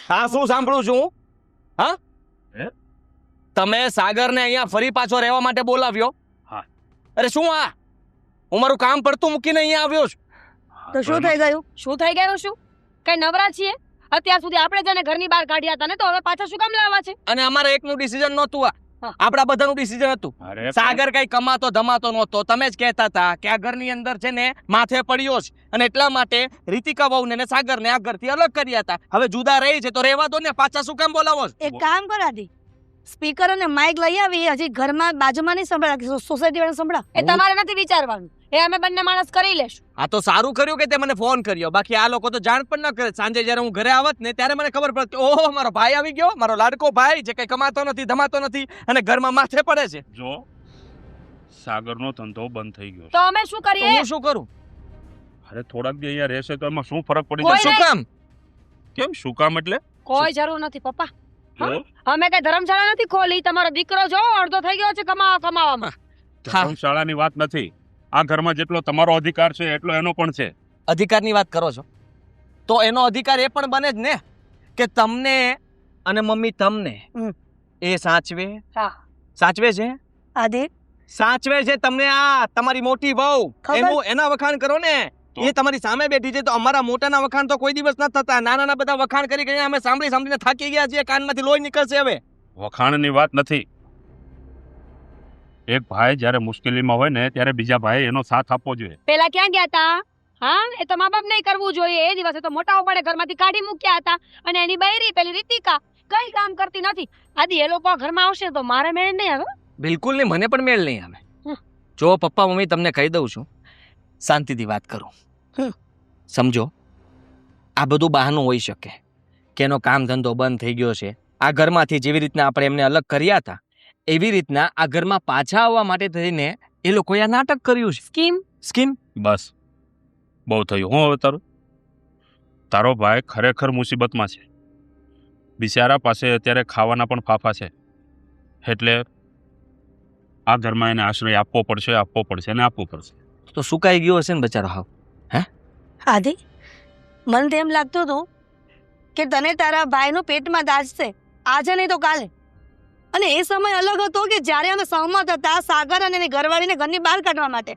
હા શું સાંભળું છું હું? હા હે? તમે સાગરને અહીંયા ફરી પાછો રહેવા માટે બોલાવ્યો? હા. અરે શું આ? હું મારું કામ પડતું મૂકીને અહીંયા આવ્યો છું. તો શું થઈ ગયું? શું થઈ ગયું? શું કઈ નવરા છીએ? અત્યાર સુધી આપણે જેને ઘરની બહાર કાઢ્યા હતા ને, તો હવે પાછા શું કામ લાવવા છે? અને અમારે એકનું ડિસિઝન નહોતું આ. હા. આપણા બધાનું ડિસિઝન હતું. અરે સાગર કઈ કમાતો ધમાતો નહોતો. તમે જ કહેતા હતા કે આ ઘરની અંદર છે ને માથે પડ્યો છે અને એટલા માટે રીતિકા વહુને ને સાગરને આ ઘરથી અલગ કર્યા હતા. હવે જુદા રહી છે તો રહેવા દો ને, પાછા શું કામ બોલાવો છો? એક કામ કર આદિ, સ્પીકર અને માઇક લઈ આવી. હજી ઘરમાં બાજુમાં નહીં સંભળા, સોસાયટી વાળા સંભળા. એ તમારે નથી વિચારવાનું, એ અમે બંને માણસ કરી લેશું. આ તો સારું કર્યું કે તે મને ફોન કર્યો. બાકી આ લોકો તો જાણ પણ ન કરે. સાંજે જ્યારે હું ઘરે આવત ને ત્યારે મને ખબર પડતી, ઓહો મારો ભાઈ આવી ગયો, મારો લાડકો ભાઈ જે કઈ કમાતો નથી ધમાતો નથી અને ઘરમાં માથે પડે છે. જો સાગરનો ધંધો બંધ થઈ ગયો તો અમે શું તો કરીએ? હું શું કરું? છે. અરે થોડાક દી અહીંયા રહેશે તો એમાં શું ફરક પડી કોઈ જશે? શું કામ? કેમ શું કામ એટલે? કોઈ જરૂર નથી પપ્પા. જો અમે કઈ ધર્મશાળા નથી ખોલી. તમારો દીકરો જો અડધો થઈ ગયો છે કમાવામાં. ધર્મશાળાની વાત નથી. આ ઘરમાં જેટલો તમારો અધિકાર છે એટલો એનો પણ છે. અધિકારની વાત કરો છો તો એનો અધિકાર એ પણ બને જ ને કે તમને અને મમ્મી તમને એ સાચવે. હા. સાચવે છે? આદિ, સાચવે છે તમને. આ તમારી મોટી વહુ, ખબર- એના વખાણ કરો ને. તો? એ તમારી સામે બેઠી છે તો અમારા મોટાના વખાણ તો કોઈ દિવસ ન થતા. નાના બધા વખાણ કરી કરીને અમે સાંભળીને થાકી ગયા છીએ. કાનમાંથી લોહી નીકળશે હવે. વખાણની વાત નથી. એક ભાઈ જ્યારે મુશ્કેલીમાં હોય ને ત્યારે બીજા ભાઈ એનો સાથ આપવો જોઈએ. પેલા ક્યાં ગયા હતા? હા, એ તો મા બાપ નહીં કરવું જોઈએ. એ દિવસે તો મોટા ઉપાડે ઘરમાંથી કાઢી મૂક્યા હતા. અને એની બૈરી પેલી રીતિકા કઈ કામ કરતી નથી. આદિ એ લોકો ઘરમાં આવશે તો મારે મેળ નહીં આવે. બિલકુલ નહીં, મને પણ મેળ નહીં આવે. હમ. જો પપ્પા મમ્મી તમને કહી દઉં છું, શાંતિથી વાત કરું. સમજો, આ બધું બહાનું હોઈ શકે કે એનો કામ ધંધો બંધ થઈ ગયો છે. આ ઘરમાંથી જેવી રીતના આપણે એમને અલગ કર્યા હતા એવી રીતના આ ઘરમાં પાછા આવવા માટે થઈને એ લોકોએ આ નાટક કર્યું છે. સ્કીમ. બસ બહુ થયું. હું હવે તારો ભાઈ ખરેખર મુસીબતમાં છે. બિચારા પાસે અત્યારે ખાવાના પણ ફાફા છે. એટલે આ ઘરમાં એને આશ્રય આપવો પડશે અને આપવો પડશે. તો સુકાઈ ગયો હશે ને બચારો. હાવ આદિ, મને તો એમ લાગતું હતું કે તને તારા ભાઈનું પેટમાં દાજશે, આજે નહીં તો કાલે. અને એ સમય અલગ હતો કે જ્યારે અમે સહમત હતા સાગર અને એની ઘરવાળીને ઘરની બહાર કાઢવા માટે.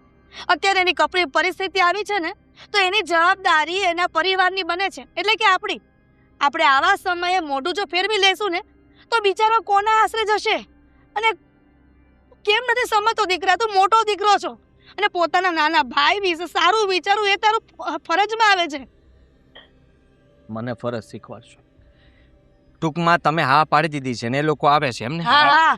અત્યારે એની કપરી પરિસ્થિતિ આવી છે ને તો એની જવાબદારી એના પરિવારની બને છે, એટલે કે આપણી. આપણે આવા સમયે મોઢું જો ફેરવી લેશું ને તો બિચારો કોના આશરે જશે? અને કેમ નથી સમજતો દીકરા? તું મોટો દીકરો છો અને પોતાના નાના ભાઈ વિશે સારું વિચારવું એ તારું ફરજમાં આવે છે. મને ફરજ શીખવાડશો. ટૂંકમાં તમે હા પાડી દીધી છે ને એ લોકો આવે છે એમને? હા હા,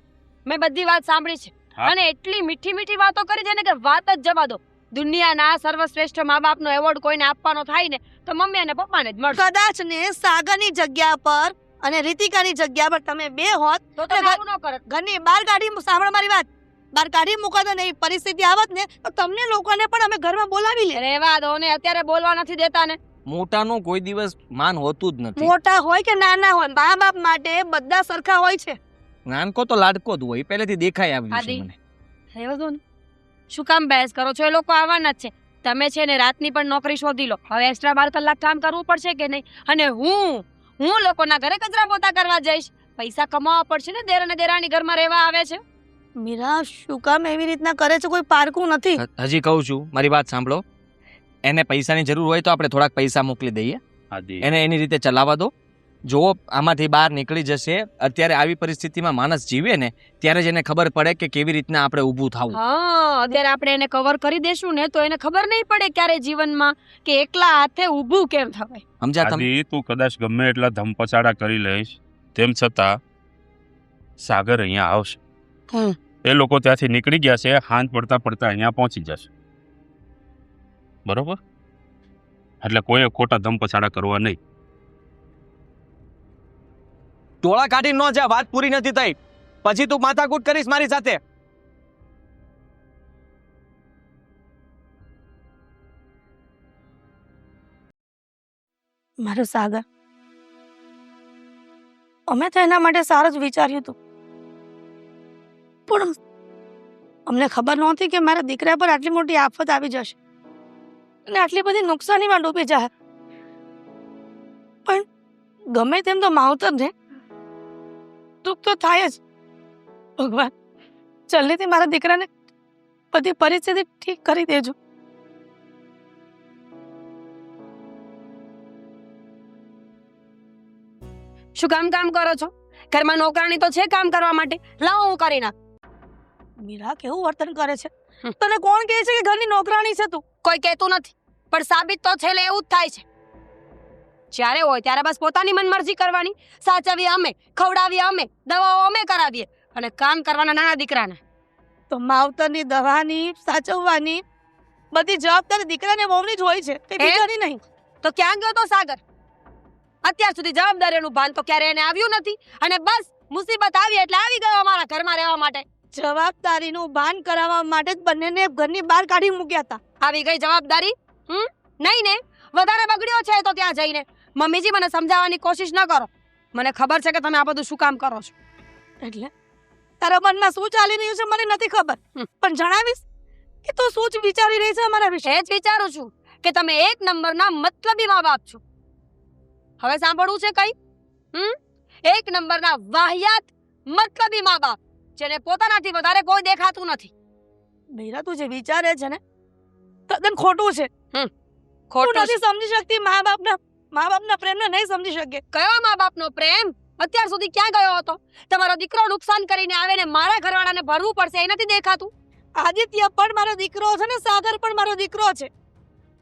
મેં બધી વાત સાંભળી છે. હા. અને એટલી મીઠી મીઠી વાતો કરી છે ને કે વાત જ જવા દો. દુનિયાના સર્વશ્રેષ્ઠ મા બાપનો એવોર્ડ કોઈને આપવાનો થાય ને તો મમ્મી અને પપ્પાને જ મળશે. કદાચ ને સાગરની જગ્યા પર અને રીતિકાની જગ્યા પર તમે બે હોત તો તો આવું ન કરત. ઘરની બહાર કાઢી, સાંભળ મારી વાત, બહાર કાઢી મૂકત અને એવી પરિસ્થિતિ આવત ને તો તમને લોકોને પણ અમે ઘરમાં બોલાવી લે. રહેવા દો ને, અત્યારે બોલવા નથી દેતા ને. મોટાનું કોઈ દિવસ માન હોતું જ નથી. મોટા હોય કે નાના હોય, મા બાપ માટે બધા સરખા હોય છે. નાનકો તો લાડકો જ હોય, પહેલેથી દેખાઈ આવ્યું છે આદિ. મને. રહેવા દો ને. શું કામ બહેસ કરો છો? એ લોકો આવવાના જ છે. તમે છે ને રાતની પણ નોકરી શોધી લો. હવે એક્સ્ટ્રા 12 કલાક કામ કરવું પડશે કે નહીં? અને હું લોકોના ઘરે કચરા પોતા કરવા જઈશ. પૈસા કમાવા પડશે ને. દેર અને દેરાણી ઘરમાં રહેવા આવે છે. મીરા, શું કામ એવી રીતના કરે છે? કોઈ પારકું નથી. હજી કહું છું, મારી વાત સાંભળો. એને પૈસાની જરૂર હોય તો આપણે થોડાક પૈસા મોકલી દઈએ, આદિ એને એની રીતે ચલાવવા દો. જો આમાંથી બહાર નીકળી જશે, અત્યારે આવી પરિસ્થિતિમાં માણસ જીવે ને ત્યારે જ એને ખબર પડે કે કેવી રીતના આપણે ઊભું થવું. હા, અત્યારે આપણે એને કવર કરી દેશું ને તો એને ખબર નહીં પડે ક્યારે જીવનમાં કે એકલા હાથે ઊભું કેમ થવાય. સમજ્યા તમે? આદિ તું કદાચ ગમે એટલા ધમપછાડા કરી લઈશ તેમ છતાં સાગર અહીંયા આવશે. હમ. એ લોકો ત્યાંથી નીકળી ગયા છે. હાંજ પડતા પડતા અહીંયા પહોંચી જશે. બરોબર? એટલે કોઈ ખોટા ધમપછાડા કરવા નહીં. ટોળા કાઢી ન જા, વાત પૂરી નથી થઈ. પછી તું માથાકૂટ કરીશ મારી સાથે. મારો સાગર, અમે તો એના માટે સારું જ વિચાર્યું હતું, પણ અમને ખબર નહોતી કે મારા દીકરા પર આટલી મોટી આફત આવી જશે અને આટલી બધી નુકસાનીમાં ડૂબી જાય. પણ ગમે તેમ તો માવતર ને દુઃખ તો થાય જ. ભગવાન જલ્દીથી મારા દીકરાને બધી પરિસ્થિતિ ઠીક કરી દેજો. શું કામ કરો છો? ઘરમાં નોકરાણી તો છે કામ કરવા માટે. લાવો હું કરી નાખ. મીરા કેવું વર્તન કરે છે? તને કોણ કહે છે કે ઘરની નોકરાણી છે તું? કોઈ કહેતું નથી, પણ સાબિત તો છેલ્લે એવું જ થાય છે. જ્યારે હોય ત્યારે બસ પોતાની મનમરજી કરવાની. સાચવીએ અમે, ખવડાવીએ અમે, દવાઓ અમે કરાવીએ, અને કામ કરવાના નાના દીકરાને. તો માવતરની દવાની સાચવવાની બધી જવાબદારી દીકરાને વહુની જ હોય છે, તે બીજાની નહીં. તો ક્યાં ગયો તો સાગર? અત્યાર સુધી જવાબદારીનું ભાન તો ક્યારે એને આવ્યું નથી, અને બસ મુસીબત આવી એટલે આવી ગયો અમારા ઘરમાં રહેવા માટે. જવાબદારીનું ભાન કરાવવા માટે જ બંનેને ઘરની બહાર કાઢી મૂક્યા હતા. આવી ગઈ જવાબદારી? નહીં ને, વધારે બગડ્યો છે તો ત્યાં જઈને. મમ્મીજી, મને સમજાવવાની કોશિશ ન કરો. મને ખબર છે કે તમે આ બધું શું કામ કરો છો. એટલે તારા મનમાં શું ચાલી રહ્યું છે મને નથી ખબર, પણ જણાવીશ કે તું શું જ વિચારી રહી છે અમારા વિશે? એ જ વિચારું છું કે તમે એક નંબરના મતલબી મા બાપ છો. હવે સાંભળવું છે કઈ? એક નંબરના વાહિયાત મતલબી મા બાપ, જેને પોતાનાથી વધારે કોઈ દેખાતું નથી. મીરા, તું જે વિચારે છે ને તદ્દન ખોટું છે. ખોટું નથી સમજી શકતી મા બાપના પ્રેમને નહીં સમજી શકે. કયો મા બાપનો પ્રેમ? અત્યાર સુધી ક્યાં ગયો હતો? તમારો દીકરો નુકસાન કરીને આવે ને મારા ઘરવાળાને ભરવું પડશે એ નથી દેખાતું? આદિત્ય પણ મારો દીકરો છે ને સાગર પણ મારો દીકરો છે,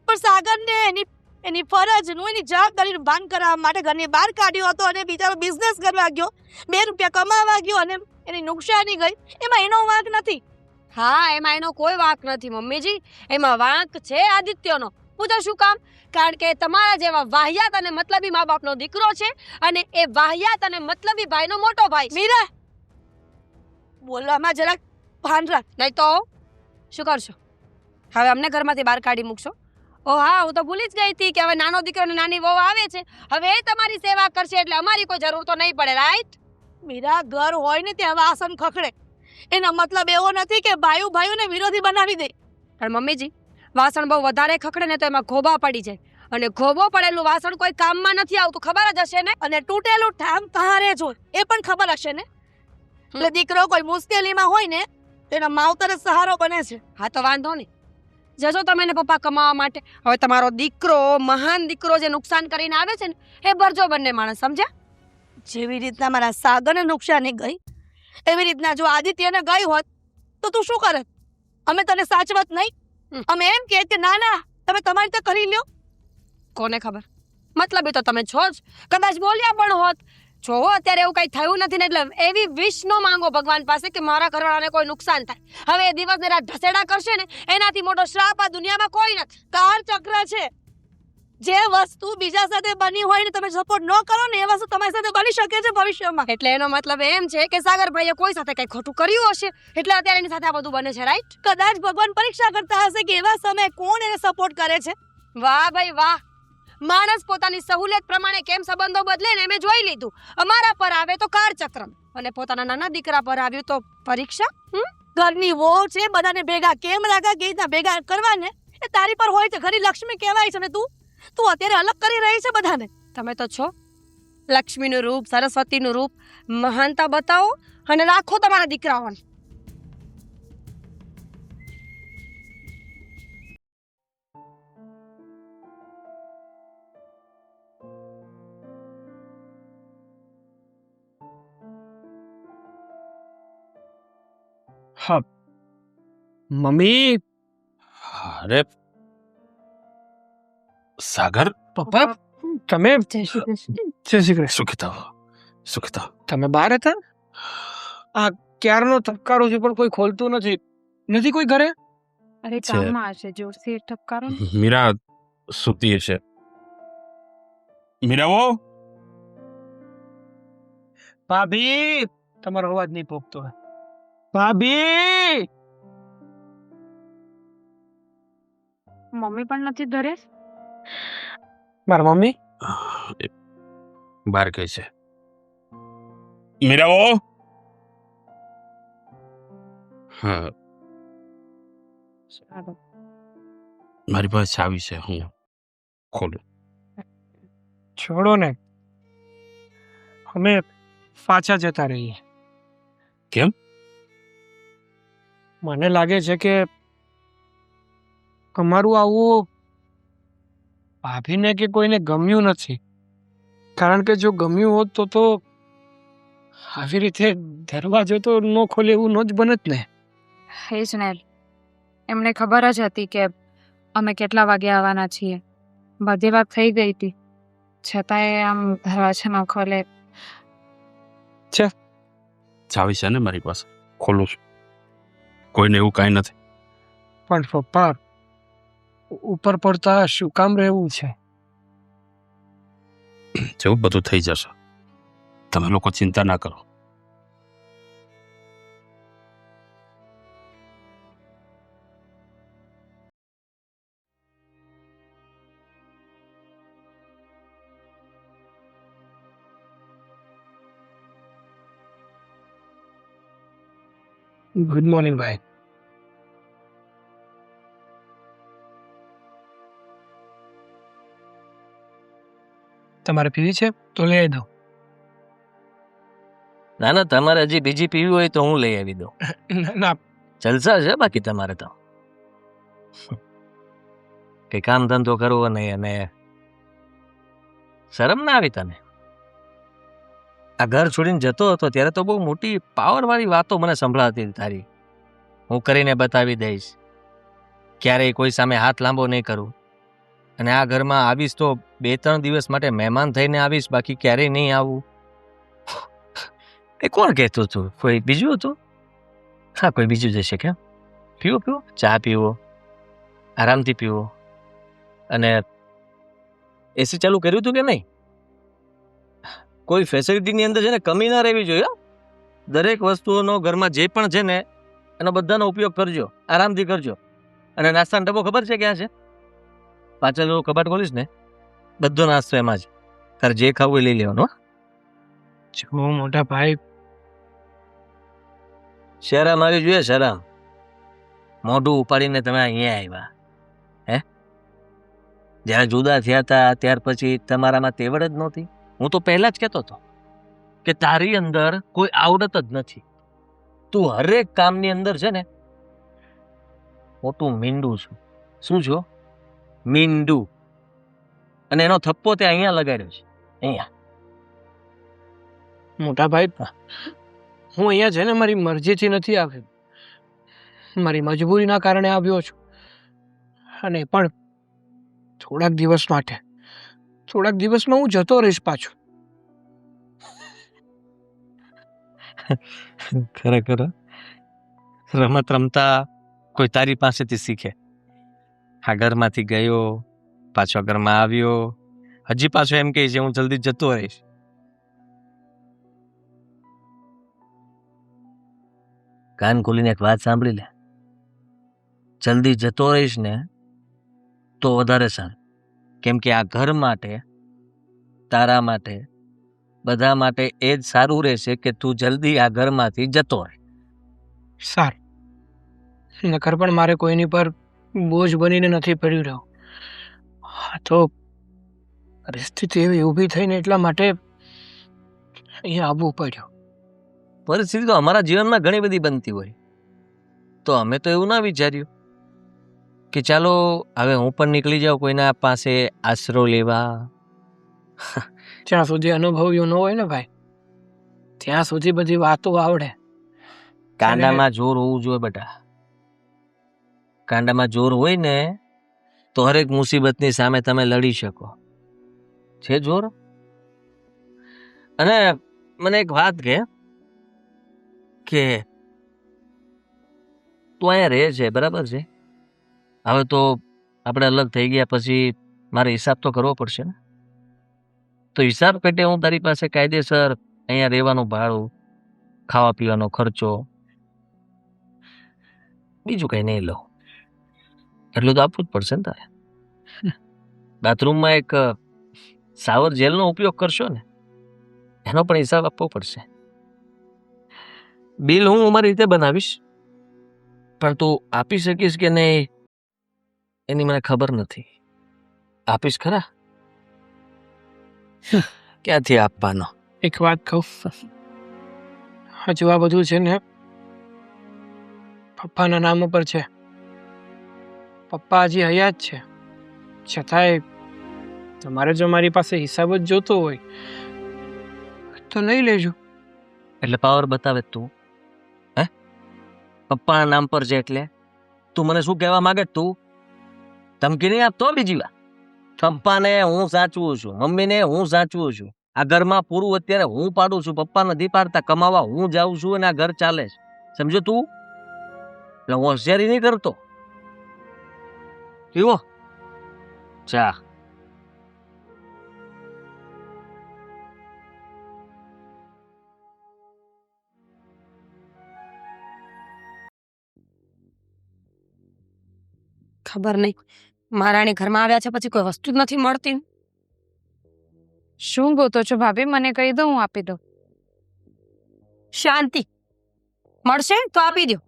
પણ સાગરને એની ફરજનું, એની જવાબદારીનું ભાન કરાવવા માટે ઘરની બહાર કાઢ્યો હતો, અને બિચારો બિઝનેસ કરવા ગયો, 2 રૂપિયા કમાવા ગયો, અને એની નુકસાની ગઈ. એમાં એનો વાંક નથી. હા, એમાં એનો કોઈ વાંક નથી મમ્મીજી. એમાં વાંક છે આદિત્યનો. પૂછો શું કામ? કારણ કે તમારા જેવા વાહિયાત અને મતલબી મા બાપનો દીકરો છે, અને એ વાહિયાત અને મતલબી ભાઈનો મોટો ભાઈ છે. મીરા, બોલવામાં જરાક ભાન રાખ. નહીં તો શું કરશો? હવે અમને ઘરમાંથી બહાર કાઢી મૂકશો? ઓ હા, હું તો ભૂલી જ ગઈ હતી કે હવે નાનો દીકરો ને નાની વહુ આવે છે. હવે એ તમારી સેવા કરશે એટલે અમારી કોઈ જરૂર તો નહીં પડે, રાઈટ? મીરા, ઘર હોય ને ત્યાં વાસણ ખખડે. એનો મતલબ એવો નથી કે ભાઈઓને વિરોધી બનાવી દે. પણ મમ્મીજી, વાસણ બહુ વધારે ખખડે ને તો એમાં ઘોબા પડી જાય, અને ઘોબો પડેલું વાસણ કોઈ કામમાં નથી આવતું, ખબર જ હશે ને? અને તૂટેલું ઠામ કહારે જ હોય એ પણ ખબર હશે ને? એટલે દીકરો કોઈ મુશ્કેલીમાં હોય ને તેના માવતર જ સહારો બને છે. હા તો વાંધો નહીં, જજો તમે ને પપ્પા કમાવા માટે. હવે તમારો દીકરો, મહાન દીકરો જે નુકસાન કરીને આવે છે ને, એ ભરજો બંને માણસ, સમજ્યા? જેવી રીતના મારા સાગરને નુકસાની ગઈ, એવી રીતના જો આદિત્યને ગઈ હોત તો તું શું કરત? અમે તને સાચવત નહીં? અમે એમ કહેત કે ના ના, તમે તમારી રીતે કરી લ્યો. કોને ખબર, મતલબ એ તો તમે છો જ. કદાચ બોલ્યા પણ હોત. જો અત્યારે એવું કઈ થયું નથી ને, એટલે એવી વિશ નો માંગો ભગવાન પાસે કે મારા ઘરવાળાને કોઈ નુકસાન થાય. હવે એ દિવસ ને રાત ઢસેડા કરશે ને, એનાથી મોટો શ્રાપ આ દુનિયામાં કોઈ નથી. કાળ ચક્ર છે. જે વસ્તુ બીજા સાથે બની હોય ને તમે સપોર્ટ ન કરો ને, એ વસ્તુ તમારી સાથે બની શકે છે ભવિષ્યમાં. એટલે એનો મતલબ એમ છે કે સાગરભાઈએ કોઈ સાથે કઈ ખોટું કર્યું હશે, એટલે અત્યારે એની સાથે આ બધું બને છે, રાઈટ? કદાચ ભગવાન પરીક્ષા કરતા હશે કે એવા સમયે કોણ એને સપોર્ટ કરે છે. વાહ ભાઈ વાહ, માણસ પોતાની સહુલિયત પ્રમાણે કેમ સંબંધો બદલે ને મેં જોઈ લીધું. અમારા પર આવે તો કાળચક્રમ, અને પોતાના નાના દીકરા પર આવ્યું તો પરીક્ષા. ઘરની વહુ છે, બધાને ભેગા કેમ રાખા, કેવી રીતના ભેગા કરવા ને, એ તારી પર હોય છે. ઘરની લક્ષ્મી કહેવાય છે ને તું અત્યારે અલગ કરી રહી છે બધાને. તમે તો છો લક્ષ્મીનું રૂપ, સરસ્વતીનું રૂપ. મહાનતા બતાવો અને રાખો તમારા દીકરાઓને. હા મમ્મી. અરે સાગર, પપ્પા, તમે જય શ્રી કૃષ્ણ. જય શ્રી કૃષ્ણ. સુખિતા તમે બહાર હતા? આ ક્યારનો ધબકારો છે પણ કોઈ ખોલતું નથી કોઈ ઘરે? અરે કામમાં હશે, જોરથી ઠપકારો ને. મીરા સુતી હશે. મીરાઓ, ભાભી, તમારો અવાજ નહીં પોગતો. ભાભી, મમ્મી પણ નથી ઘરે. મારા મમ્મી બહાર ગઈ છે. મીરાઓ, હા, મારી પાસે ચાવી છે, હું ખોલું. છોડો ને, અમે પાછા જતા રહીએ. કેમ? મને લાગે છે કે અમારું આવું ભાભીને કે કોઈને ગમ્યું નથી. કારણ કે જો ગમ્યું હોત તો આવી રીતે દરવાજો તો ન ખોલે એવું ન જ બનત ને. એ જ ને, એમને ખબર જ હતી કે અમે કેટલા વાગે આવવાના છીએ. બધી વાત થઈ ગઈ હતી, છતાંય આમ દરવાજા ન ખોલે. ચાવી છે ને મારી પાસે, ખોલું છું. કોઈને એવું કાંઈ નથી. પણ પપ્પા, ઉપર પડતા શું કામ રહેવું છે? જેવું બધું થઈ જશે, તમે લોકો ચિંતા ના કરો. ગુડ મોર્નિંગ ભાઈ. તમારે પીવી છે તો લઈ દો. ના ના, તમારે હજી બીજી પીવી હોય તો હું લઈ આવી દઉં. ના, જલસા છે બાકી તમારે તો. કઈ કામ ધંધો કરવો નહીં અને શરમ ના આવી તને? આ ઘર છોડીને જતો હતો ત્યારે તો બહુ મોટી પાવર વાળી વાતો મને સંભળાતી હતી તારી. હું કરીને બતાવી દઈશ, ક્યારેય કોઈ સામે હાથ લાંબો નહીં કરું, અને આ ઘરમાં આવીશ તો 2-3 દિવસ માટે મહેમાન થઈને આવીશ, બાકી ક્યારેય નહીં આવું. એ કોણ કહેતું હતું? કોઈ બીજું હતું? હા, કોઈ બીજું જશે. કેમ? પીવો, ચા પીવો, આરામથી પીવો. અને એસી ચાલુ કર્યું હતું કે નહીં? કોઈ ફેસિલિટીની અંદર છે ને કમી ના રહેવી જોઈએ. દરેક વસ્તુઓનો ઘરમાં જે પણ છે ને એનો બધાનો ઉપયોગ કરજો, આરામથી કરજો. અને નાસ્તાનો ડબ્બો ખબર છે ક્યાં છે? પાછળ કબાટ ખોલીશ ને, બધો નાસ્તો એમાં જ. તારે જે ખાવું એ લઈ લેવાનું. જો મોટા ભાઈ, શરમ આવી જોઈએ, શરમ. મોઢું ઉપાડીને તમે અહીંયા આવ્યા. જ્યારે જુદા થયા હતા ત્યાર પછી તમારામાં તેવડ જ નહોતી. હું તો પહેલા જ કહેતો હતો કે તારી અંદર કોઈ આવડત જ નથી. તું હરેક કામની અંદર છે ને મોટું મીંડું છું. શું છો? મીંડું. અને એનો થપ્પો તે અહીંયા લગાડ્યો છે, અહીંયા. મોટા ભાઈ, હું અહીંયા છે ને મારી મરજીથી નથી આવ્યો, મારી મજબૂરીના કારણે આવ્યો છું. અને પણ થોડાક દિવસ માટે, થોડાક દિવસમાં હું જતો રહીશ પાછો. ખરેખર રમત રમતા કોઈ તારી પાસેથી શીખે. આ ઘરમાંથી ગયો, પાછો ઘરમાં આવ્યો, હજી પાછો એમ કહે છે હું જલ્દી જતો રહીશ. કાન ખોલીને એક વાત સાંભળી લે. જલ્દી જતો રહીશ ને તો વધારે સારું. કેમ કે આ ઘર માટે, તારા માટે, બધા માટે એ જ સારું રહેશે કે તું જલ્દી આ ઘરમાંથી જતો રહે. સારું, નકર પણ મારે કોઈની પર બોજ બનીને નથી પડ્યું રહ્યો. હા, તો પરિસ્થિતિ એવી ઊભી થઈને એટલા માટે અહીંયા આવવું પડ્યું. પરિસ્થિતિ તો અમારા જીવનમાં ઘણી બધી બનતી હોય, તો અમે તો એવું ના વિચાર્યું કે ચાલો હવે હું પણ નીકળી જાઉં કોઈના પાસે આશરો લેવા. જ્યાં સુધી અનુભવ્યું ન હોય ને ભાઈ, ત્યાં સુધી બધી વાતો આવડે. કાંડામાં જોર હોવું જોઈએ બેટા. કાંડામાં જોર હોય ને તો હરેક મુસીબતની સામે તમે લડી શકો. છે જોર? અને મને એક વાત કે તું અહીંયા રહે છે, બરાબર છે? હવે તો આપણે અલગ થઈ ગયા પછી મારે હિસાબ તો કરવો પડશે ને. તો હિસાબ પેટે હું તારી પાસે કાયદેસર અહીંયા રહેવાનું ભાડું, ખાવા પીવાનો ખર્ચો, બીજું કંઈ નહીં લઉં. એટલું તો આપવું જ પડશે ને તારે. બાથરૂમમાં એક શાવર જેલનો ઉપયોગ કરશો ને, એનો પણ હિસાબ આપવો પડશે. બિલ હું મારી રીતે બનાવીશ, પણ તું આપી શકીશ કે નહીં એની મને ખબર નથી. આપીશ ખરા? ક્યાંથી આપવાનો? એક વાત કહું, હજુ આ બધું છે ને પપ્પાના નામ ઉપર છે. પપ્પા હજી હયાત છે, છતાંય તમારે જો મારી પાસે હિસાબ જ જોતો હોય તો લઈ લેજો. એટલે પાવર બતાવે તું? હે? પપ્પાના નામ પર છે એટલે તું મને શું કહેવા માંગે છે? તું ધમકી નહીં આપતો બીજી વાર. પપ્પાને હું સાચવું છું, મમ્મીને હું સાચવું છું. આ ઘરમાં પૂરું અત્યારે હું પાડું છું, પપ્પા નથી પાડતા. કમાવા હું જાઉં છું અને આ ઘર ચાલે છે. સમજો તું? એટલે હું હોશિયારી નહીં કરતો. પીવો ચા. ખબર નહીં મહારાણી ઘરમાં આવ્યા છે પછી કોઈ વસ્તુ જ નથી મળતી. શું ગોતો છો ભાભી? મને કહી દો, હું આપી દઉં. શાંતિ મળશે તો આપી દો.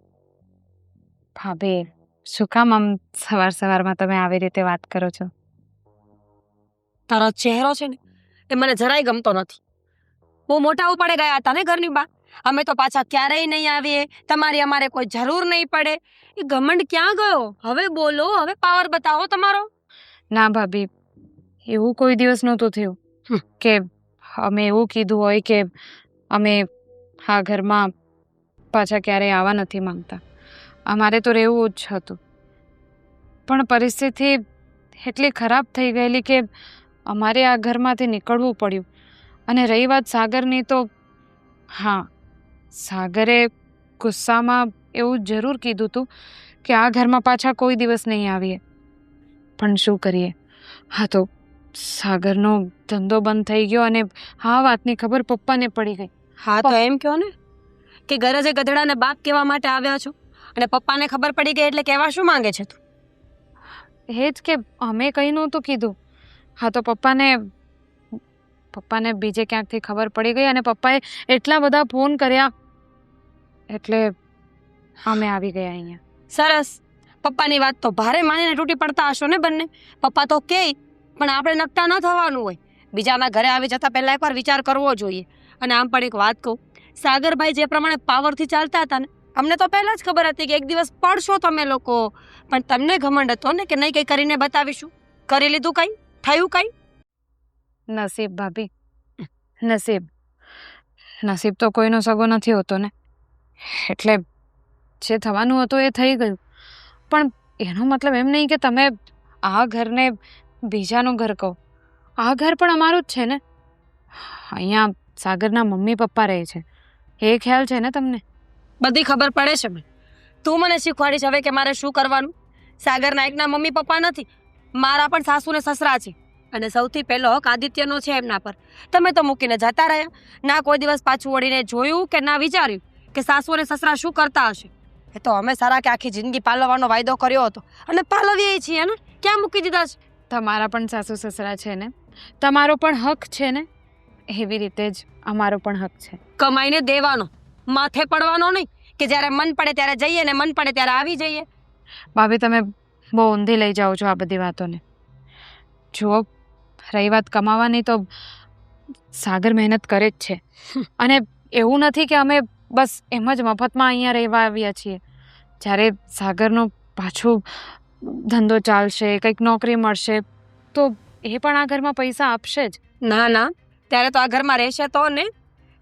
ભાભી, શું કામ આમ સવારમાં તમે આવી રીતે વાત કરો છો? તારો ચહેરો છે ને એ મને જરાય ગમતો નથી. બહુ મોટા ઉપાડે ગયા હતા ને ઘરની બા. અમે તો પાછા ક્યારેય નહીં આવીએ, તમારી અમારે કોઈ જરૂર નહીં પડે. એ ઘમંડ ક્યાં ગયો? હવે બોલો, હવે પાવર બતાવો તમારો. ના ભાભી, એવું કોઈ દિવસ નહોતું થયું કે અમે એવું કીધું હોય કે અમે આ ઘરમાં પાછા ક્યારેય આવવા નથી માંગતા. અમારે તો રહેવું જ હતું, પણ પરિસ્થિતિ એટલી ખરાબ થઈ ગયેલી કે અમારે આ ઘરમાંથી નીકળવું પડ્યું. અને રહી વાત સાગરની, તો હા, સાગરે ગુસ્સામાં એવું જરૂર કીધું હતું કે આ ઘરમાં પાછા કોઈ દિવસ નહીં આવીએ. પણ શું કરીએ, હા તો સાગરનો ધંધો બંધ થઈ ગયો અને આ વાતની ખબર પપ્પાને પડી ગઈ. હા તો એમ કહો ને કે ગરજે ગધેડાને બાપ કહેવા માટે આવ્યા છો અને પપ્પાને ખબર પડી ગઈ એટલે કહેવા શું માંગે છે તું? એ જ કે અમે કંઈ નહોતું કીધું. હા તો પપ્પાને બીજે ક્યાંકથી ખબર પડી ગઈ અને પપ્પાએ એટલા બધા ફોન કર્યા એટલે અમે આવી ગયા અહીંયા. સરસ, પપ્પાની વાત તો ભારે માનીને તૂટી પડતા હશો ને બંને. પપ્પા તો કે પણ આપણે નકટા ન થવાનું હોય. બીજાના ઘરે આવી જતા પહેલા એકવાર વિચાર કરવો જોઈએ. અને આમ પણ એક વાત કહું, સાગરભાઈ જે પ્રમાણે પાવરથી ચાલતા હતા ને, અમને તો પહેલા જ ખબર હતી કે એક દિવસ પડશો તમે લોકો. પણ તમને ઘમંડ હતો ને કે નહીં કંઈ કરીને બતાવીશું. કરી લીધું કંઈ? થયું કંઈ? નસીબ ભાભી, નસીબ તો કોઈનો સગો નથી હોતો ને. એટલે જે થવાનું હતું એ થઈ ગયું. પણ એનો મતલબ એમ નહીં કે તમે આ ઘરને બીજાનું ઘર કહો. આ ઘર પણ અમારું જ છે ને. અહીંયા સાગરના મમ્મી પપ્પા રહે છે, એ ખ્યાલ છે ને તમને? બધી ખબર પડે છે મને. તું મને શીખવાડીશ હવે કે મારે શું કરવાનું. સાગરના એકના મમ્મી પપ્પા નથી, મારા પણ સાસુ ને સસરા છે. અને સૌથી પહેલો હક આદિત્યનો છે એમના પર. તમે તો મૂકીને જતા રહ્યા. ના કોઈ દિવસ પાછું વળીને જોયું કે ના વિચાર્યું કે સાસુ અને સસરા શું કરતા હશે. એ તો અમે સારા કે આખી જિંદગી પાલવવાનો વાયદો કર્યો હતો અને પાલવીએ છીએ ને. ક્યાં મૂકી દીધા છે? તમારા પણ સાસુ સસરા છે ને, તમારો પણ હક છે ને, એવી રીતે જ અમારો પણ હક છે. કમાઈને દેવાનો, માથે પડવાનો નહીં કે જ્યારે મન પડે ત્યારે જઈએ ને મન પડે ત્યારે આવી જઈએ. ભાભી, તમે બહુ ઊંધી લઈ જાઓ છો આ બધી વાતોને. જુઓ, રહી વાત કમાવાની, તો સાગર મહેનત કરે જ છે. અને એવું નથી કે અમે બસ એમ જ મફતમાં અહીંયા રહેવા આવ્યા છીએ. જ્યારે સાગરનો પાછું ધંધો ચાલશે, કંઈક નોકરી મળશે, તો એ પણ આ ઘરમાં પૈસા આપશે જ. ના ના, ત્યારે તો આ ઘરમાં રહેશે તો ને.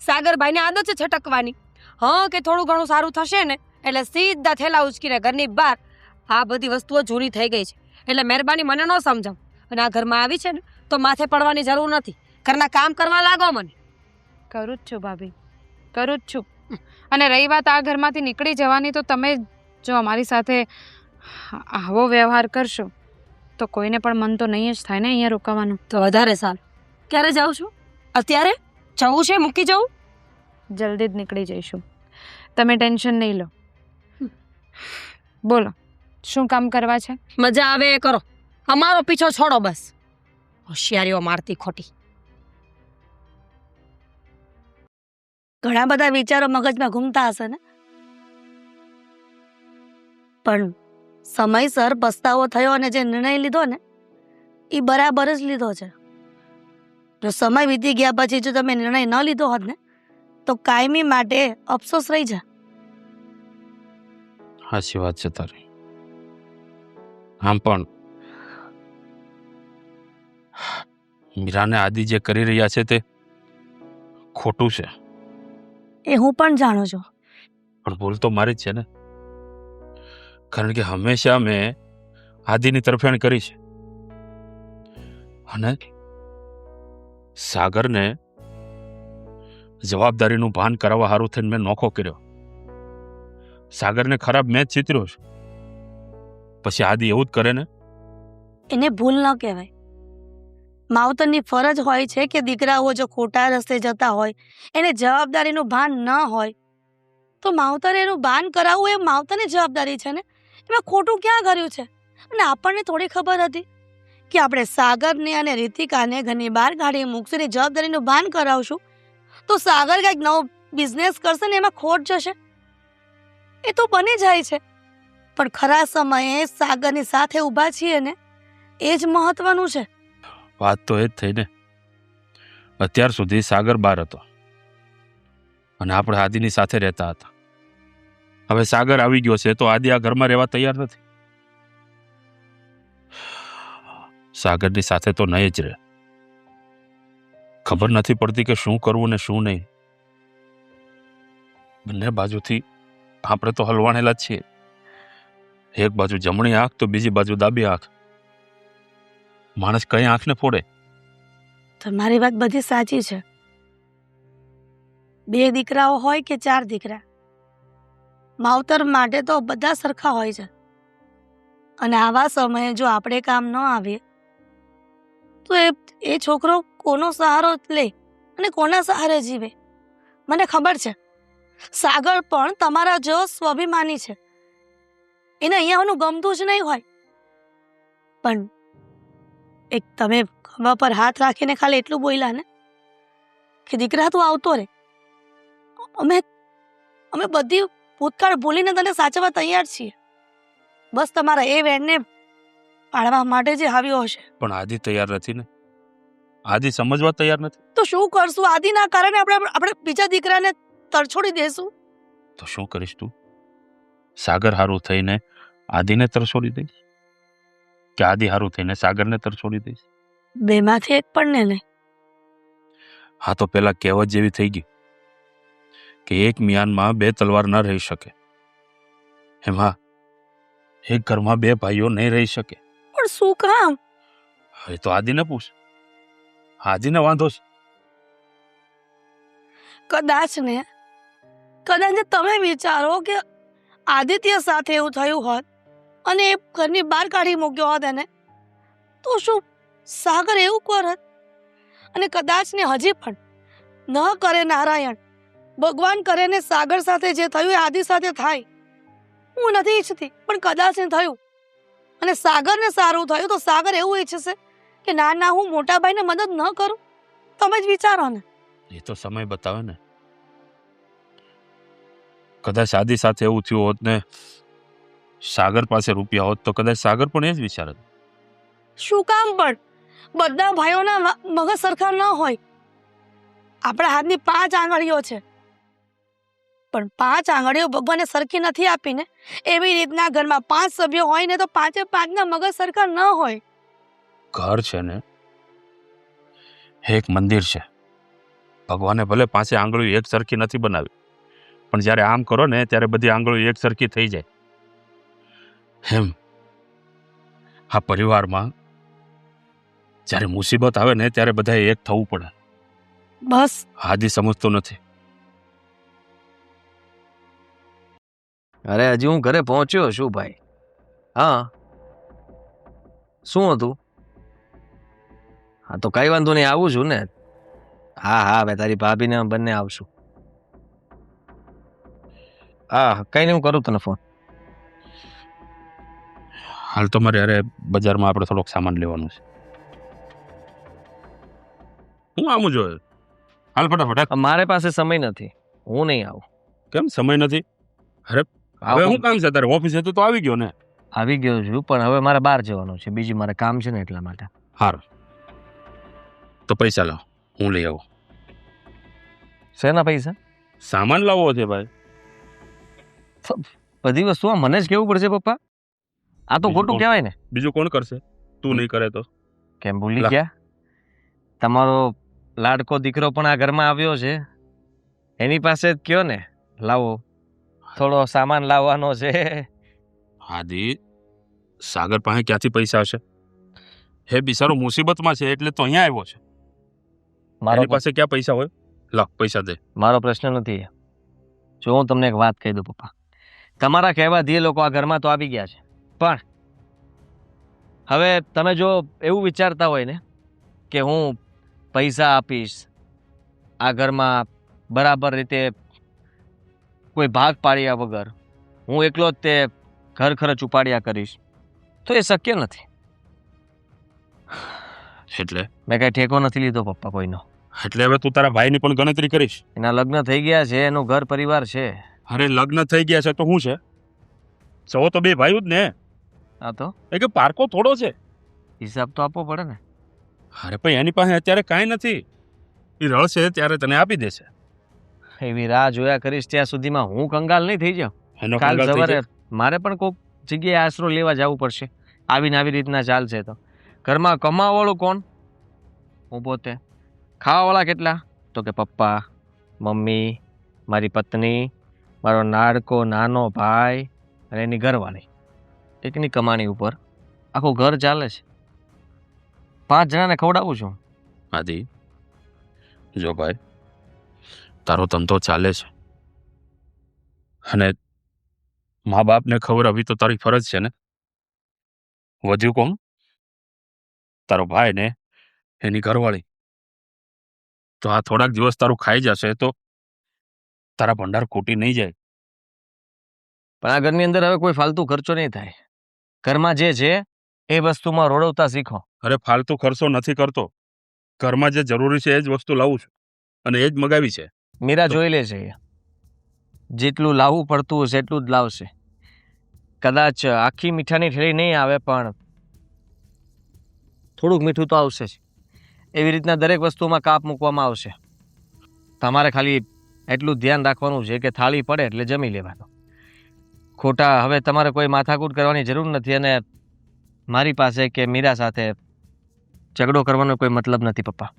સાગરભાઈને આદત છે છટકવાની. હા કે થોડું ઘણું સારું થશે ને એટલે સીધા થેલા ઉચકીને ઘરની બહાર. આ બધી વસ્તુઓ જૂની થઈ ગઈ છે એટલે મહેરબાની મને ન સમજાવ. અને આ ઘરમાં આવી છે ને તો માથે પડવાની જરૂર નથી. ઘરના કામ કરવા લાગો મને. કરું જ છું ભાભી, કરું જ છું. અને રહી વાત આ ઘરમાંથી નીકળી જવાની, તો તમે જો અમારી સાથે આવો વ્યવહાર કરશો તો કોઈને પણ મન તો નહીં જ થાય ને અહીંયા રોકાવાનું. તો વધારે સારું. ક્યારે જાઉં છું? અત્યારે જવું છે? મૂકી જવું? જલ્દી જ નીકળી જઈશું, તમે ટેન્શન નહીં લો. બોલો, શું કામ કરવા છે? મજા આવે એ કરો, અમારો પીછો છોડો બસ. હોશિયારીઓ મારતી ખોટી. ઘણા બધા વિચારો મગજમાં ઘૂમતા હશે ને, પણ સમયસર પસ્તાવો થયો અને જે નિર્ણય લીધો ને એ બરાબર જ લીધો છે. જો સમય વીતી ગયા પછી જો તમે નિર્ણય ન લીધો હોત ને તો કાયમી માટે અફસોસ રહી જાય. સાચી વાત છે તારી. આમ પણ મીરાને આદિ જે કરી રહ્યા છે તે ખોટું છે, એ હું પણ જાણું છું. પણ ભૂલ તો મારી જ છે ને, કારણ કે હંમેશા મેં આદિની તરફેણ કરી છે અને સાગરને જવાબદારીનું ભાન કરાવવા સારું થઈને મેં નોખો કર્યો. સાગરને ખરાબ મેં જ ચિતર્યો છું. પછી આદિ એવું જ કરે ને? એને ભૂલ ન કહેવાય. માવતરની ફરજ હોય છે કે દીકરાઓ જો ખોટા રસ્તે જતા હોય, એને જવાબદારીનું ભાન ન હોય તો માવતરે એનું ભાન કરાવવું એ માવતરની જવાબદારી છે ને. એમાં ખોટું ક્યાં કર્યું છે? અને આપણને થોડી ખબર હતી કે આપણે સાગરને અને રીતિકાને ઘરની બહાર કાઢી મૂકશું, જવાબદારીનું ભાન કરાવશું તો સાગર કંઈક નવો બિઝનેસ કરશે ને એમાં ખોટ જશે. એ તો બની જાય છે, પણ ખરા સમયે સાગરની સાથે ઊભા છીએ ને એ જ મહત્વનું છે. વાત તો એ જ થઈ ને. અત્યાર સુધી સાગર બહાર હતો અને આપણે આદિની સાથે રહેતા હતા. હવે સાગર આવી ગયો છે તો આદિ આ ઘરમાં રહેવા તૈયાર નથી. સાગરની સાથે તો નહીં જ રહે. ખબર નથી પડતી કે શું કરવું ને શું નહીં. બંને બાજુથી આપણે તો હલવાણેલા જ છીએ. એક બાજુ જમણી આંખ તો બીજી બાજુ ડાબી આંખ. માણસ કઈ આંખને ફોડે? તમારી વાત બધી સાચી છે. 2 દીકરાઓ હોય કે 4 દીકરા, માવતર માટે તો બધા સરખા હોય છે. અને આવા સમયે જો આપણે કામ ન આવીએ તો એ છોકરો કોનો સહારો લે અને કોના સહારે જીવે? મને ખબર છે સાગર પણ તમારા જેવો સ્વાભિમાની છે. એને અહીંયા ગમતું જ નહીં હોય, પણ એક તમે ખભા પર હાથ રાખીને ખાલી એટલું બોલ્યા ને કે દીકરા તું આવતો રે, અમે બધી ભૂતકાળ ભૂલીને તને સાચવવા તૈયાર છીએ. બસ તમારા એ વેણને પાડવા માટે જે આવ્યો હશે. પણ આદિ તૈયાર નથી ને. આદિ સમજવા તૈયાર નથી. તો શું કરશું? આદિના કારણે આપણે બીજા દીકરાને તરછોડી દેશું. તો શું કરીશ તું? સાગર હારું થઈને આદિને તરછોડી દઈશ કે આદિ હારું થઈને સાગરને તરછોડી દઈશ? બેમાંથી એક પણ ને નહીં. હા તો પેલા કહેવત જેવી થઈ ગઈ કે એક મિયાનમાં 2 તલવાર ન રહી શકે. એમાં એક ઘરમાં 2 ભાઈઓ નહીં રહી શકે. પણ શું કામ? હવે તો આદિને પૂછ. આદિને વાંધો છે. કદાચ તમે વિચારો કે આદિત્ય સાથે એવું થયું હોત અને એ ઘરની બહાર કાઢી મૂક્યો હોત એને, તો શું સાગર એવું કરત? અને કદાચ ને હજી પણ ન કરે નારાયણ, ભગવાન કરે ને સાગર સાથે જે થયું એ આદિ સાથે થાય. હું નથી ઈચ્છતી, પણ કદાચ ને થયું અને સાગરને સારું થયું તો સાગર એવું ઈચ્છશે કે ના હું મોટા ભાઈને મદદ ન કરું? તમે જ વિચારો ને. એ તો સમય બતાવે ને. કદાચ આદિ સાથે એવું થયું હોત ને સાગર પાસે રૂપિયા હોત તો કદાચ સાગર પણ એ જ વિચારત. શું કામ? પણ બધા ભાઈઓના મગજ સરખા ન હોય. આપણા હાથની 5 આંગળીઓ છે, પણ 5 આંગળીઓ ભગવાને સરખી નથી આપીને. એવી રીતના ઘરમાં 5 સભ્યો હોય ને તો 5 મગજ સરખા ન હોય. ઘર છે ને એક મંદિર છે. ભગવાને ભલે 5 આંગળીઓ એક સરખી નથી બનાવી, પણ જ્યારે આમ કરો ને ત્યારે બધી આંગળીઓ એક સરખી થઈ જાય. એમ આ પરિવારમાં જ્યારે મુસીબત આવે ને ત્યારે બધાએ એક થવું પડે. બસ આદિ સમજતો નથી. અરે હજી હું ઘરે પહોંચ્યો છું ભાઈ. હા, શું હતું? હા તો કઈ વાંધો નહીં, આવું છું ને. હા હવે તારી ભાભીને બંને આવશું. હા કઈ નહીં, હું કરું તને ફોન. હાલ તો મારે અરે બજારમાં આપણે થોડોક સામાન લેવાનું છે. હું આવું જોઈએ. હાલ ફટાફટ. મારે પાસે સમય નથી, હું નહીં આવું. કેમ સમય નથી? અરે હવે શું કામ છે તારે? ઓફિસે તો આવી ગયો ને. આવી ગયો છું, પણ હવે મારે બહાર જવાનું છે. બીજી મારે કામ છે ને એટલા માટે. હારું તો પૈસા લાવ. હું લઈ આવું. શેના પૈસા? સામાન લાવવો છે ભાઈ. બધી વસ્તુમાં મને જ કેવું પડશે પપ્પા? આ તો બીજું ખોટું કોણ? કહેવાય ને. બીજું કોણ કરશે? તું નહીં કરે તો? કેમ ભૂલી લા. ગયા? તમારો લાડકો દીકરો પણ આ ઘરમાં આવ્યો છે, એની પાસે જ કયો ને લાવો, થોડો સામાન લાવવાનો છે. આદિ, સાગર પાસે ક્યાંથી પૈસા હશે? હે બિચારો મુસીબતમાં છે એટલે તો અહીંયા આવ્યો છે. મારો એની પાસે ક્યાં પૈસા હોય? લા, પૈસા દે. મારો પ્રશ્ન નથી. જો હું તમને એક વાત કહી દઉં પપ્પા, તમારા કહેવાથી એ લોકો આ ઘરમાં તો આવી ગયા છે, પણ હવે તમે જો એવું વિચારતા હોય ને કે હું પૈસા આપીશ, આ ઘરમાં બરાબર રીતે કોઈ ભાગ પાડ્યા વગર હું એકલો જ તે ઘર ખર્ચ ઉપાડ્યા કરીશ, તો એ શક્ય નથી. એટલે મેં કાંઈ ઠેકો નથી લીધો પપ્પા કોઈનો. એટલે હવે તું તારા ભાઈની પણ ગણતરી કરીશ? એના લગ્ન થઈ ગયા છે, એનું ઘર પરિવાર છે. અરે લગ્ન થઈ ગયા છે તો શું છે? સૌ તો બે ભાઈઓ જ ને. આ તો એ કે પારકો થોડો છે. હિસાબ તો આપવો પડે ને. અરે પણ એની પાસે અત્યારે કાંઈ નથી. એ રળશે ત્યારે તને આપી દેશે. એવી રાહ જોયા કરીશ ત્યાં સુધીમાં હું કંગાલ નહીં થઈ જાઉં. એનો કાલ કંગાલ થઈ સવારે જાય. મારે પણ કોઈક જગ્યાએ આશરો લેવા જવું પડશે. આવીને આવી રીતના ચાલશે તો ઘરમાં કમાવાવાળું કોણ? હું પોતે. ખાવાવાળા કેટલા? તો કે પપ્પા, મમ્મી, મારી પત્ની, મારો નાડકો નાનો ભાઈ અને એની ઘરવાળી. એકની કમાણી ઉપર આખું ઘર ચાલે છે. 5 જણાને ખવડાવું છું. આદિ, જો ભાઈ, તારો ધંધો ચાલે છે અને મા બાપને ખવડાવવી તો તારી ફરજ છે ને. વધ્યું કોણ? તારો ભાઈ ને એની ઘરવાળી. તો આ થોડાક દિવસ તારું ખાઈ જશે તો તારા ભંડાર ખૂટી નહીં જાય. પણ આ ઘરની અંદર હવે કોઈ ફાલતુ ખર્ચો નહીં થાય. ઘરમાં જે છે એ વસ્તુમાં રોડવતા શીખો. અરે ફાલતુ ખર્ચો નથી કરતો. ઘરમાં જે જરૂરી છે એ જ વસ્તુ લાવું છું અને એ જ મગાવી છે. મીરા જોઈ લે છે એ. જેટલું લાવવું પડતું હશે એટલું જ લાવશે. કદાચ આખી મીઠાની ઠેલી નહીં આવે પણ થોડુંક મીઠું તો આવશે જ. એવી રીતના દરેક વસ્તુમાં કાપ મૂકવામાં આવશે. તમારે ખાલી એટલું ધ્યાન રાખવાનું છે કે થાળી પડે એટલે જમી લેવાનું. ખોટા હવે તમારે કોઈ માથાકૂટ કરવાની જરૂર નથી અને મારી પાસે કે મીરા સાથે ઝઘડો કરવાનો કોઈ મતલબ નથી પપ્પા.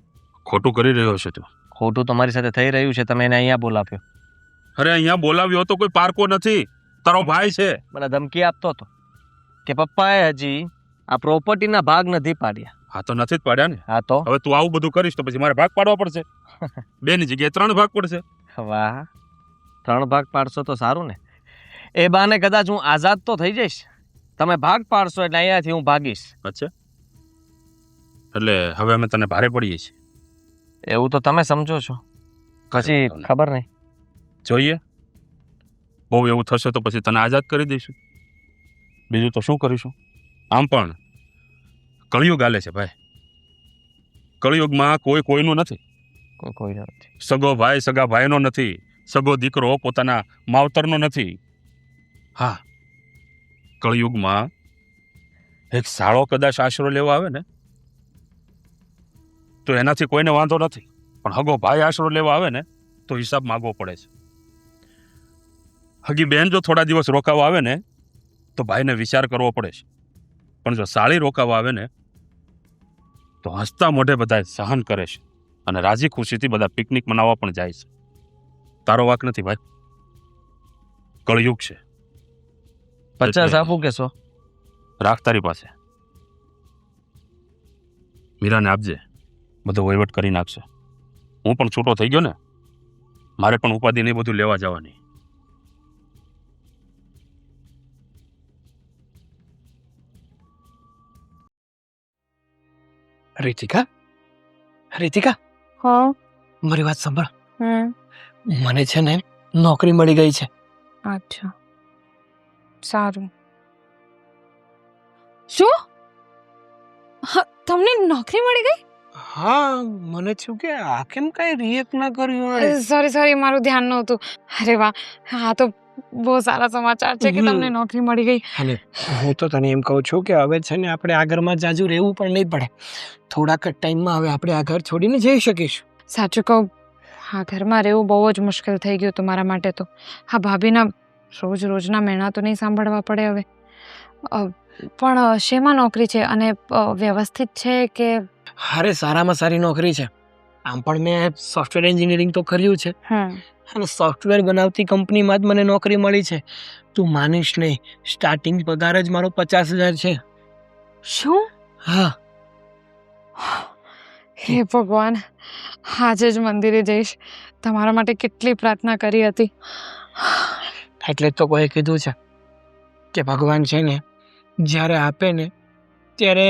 ખોટું કરી રહ્યો છે તું. ખોટું તો મારી સાથે થઈ રહ્યું છે. તમે એને અહીંયા બોલાવ્યો. અરે અહીંયા બોલાવ્યો તો કોઈ પારકો નથી, તારો ભાઈ છે. મને ધમકી આપતો હતો કે પપ્પાએ હજી આ પ્રોપર્ટીના ભાગ નથી પાડ્યા. હા તો નથી જ પાડ્યા ને. હા તો હવે તું આવું બધું કરીશ તો પછી મારે ભાગ પાડવા પડશે. 2 ની જગ્યાએ 3 ભાગ પડશે. વાહ, 3 ભાગ પાડશો તો સારું ને. એ બાને કદાચ હું આઝાદ તો થઈ જઈશ. તમે ભાગ પાડશો એટલે અહીંયાથી હું ભાગીશ. અચ્છા, એટલે હવે અમે તને ભારે પડીએ છીએ. એવું તો તમે સમજો છો, પછી ખબર નહીં. જોઈએ, બહુ એવું થશે તો પછી તને આઝાદ કરી દઈશું. બીજું તો શું કરીશું? આમ પણ કળિયુગ હાલે છે ભાઈ. કળિયુગમાં કોઈ કોઈનું નથી. કોઈ નથી. સગો ભાઈ સગા ભાઈનો નથી. સગો દીકરો પોતાના માવતરનો નથી. હા, કળિયુગમાં એક સાળો કદાચ આશરો લેવા આવે ને તો એનાથી કોઈને વાંધો નથી, પણ હગો ભાઈ આશરો લેવા આવે ને તો હિસાબ માગવો પડે છે. હગી બેન જો થોડા દિવસ રોકાવા આવે ને તો ભાઈને વિચાર કરવો પડે છે, પણ જો સાળી રોકાવા આવે ને તો હસતા મોઢે બધા સહન કરે છે અને રાજી ખુશીથી બધા પિકનિક મનાવવા પણ જાય છે. તારો વાક નથી ભાઈ, કળયુગ છે. 50 આપું કે 100? રાખ તારી પાસે. મીરાને આપજે, બધો વહીવટ કરી નાખશે. હું પણ છૂટો થઈ ગયો ને, મારે પણ ઉપાધિ નહીં બધું લેવા જવાની. રીતિકા, રીતિકા, હા. મારી વાત સાંભળ. હમ. મને છે ને નોકરી મળી ગઈ છે. અચ્છા, સારું. શું? હા, તમને નોકરી મળી ગઈ? હા, મને થયું કે આ કેમ કઈ રિએક્ટ ના કર્યું. સોરી, મારું ધ્યાન નહોતું. અરે વાહ, હા તો બહુ સારા સમાચાર છે કે તમને નોકરી મળી ગઈ. અને હું તો તને એમ કહું છું કે હવે છે ને આપણે આ ઘરમાં જાજુ રહેવું પણ નહીં પડે. થોડાક જ ટાઈમમાં હવે આપણે આ ઘર છોડીને જઈ શકીશું. સાચું કહું, આ ઘરમાં રહેવું બહુ જ મુશ્કેલ થઈ ગયું હતું મારા માટે તો. આ ભાભીના રોજના મેણા તો નહીં સાંભળવા પડે હવે. પણ શેમાં નોકરી છે અને વ્યવસ્થિત છે કે? અરે સારામાં સારી નોકરી છે. આમ પણ મેં સોફ્ટવેર એન્જિનિયરિંગ તો કર્યું છે અને સોફ્ટવેર બનાવતી કંપનીમાં જ મને નોકરી મળી છે. તું માનીશ નહીં, સ્ટાર્ટિંગ પગાર જ મારો 50,000 છે. શું? હા. હે ભગવાન, આજે જ મંદિરે જઈશ. તમારા માટે કેટલી પ્રાર્થના કરી હતી. એટલે જ તો કોઈ કીધું છે કે ભગવાન છે ને જ્યારે આપે ને ત્યારે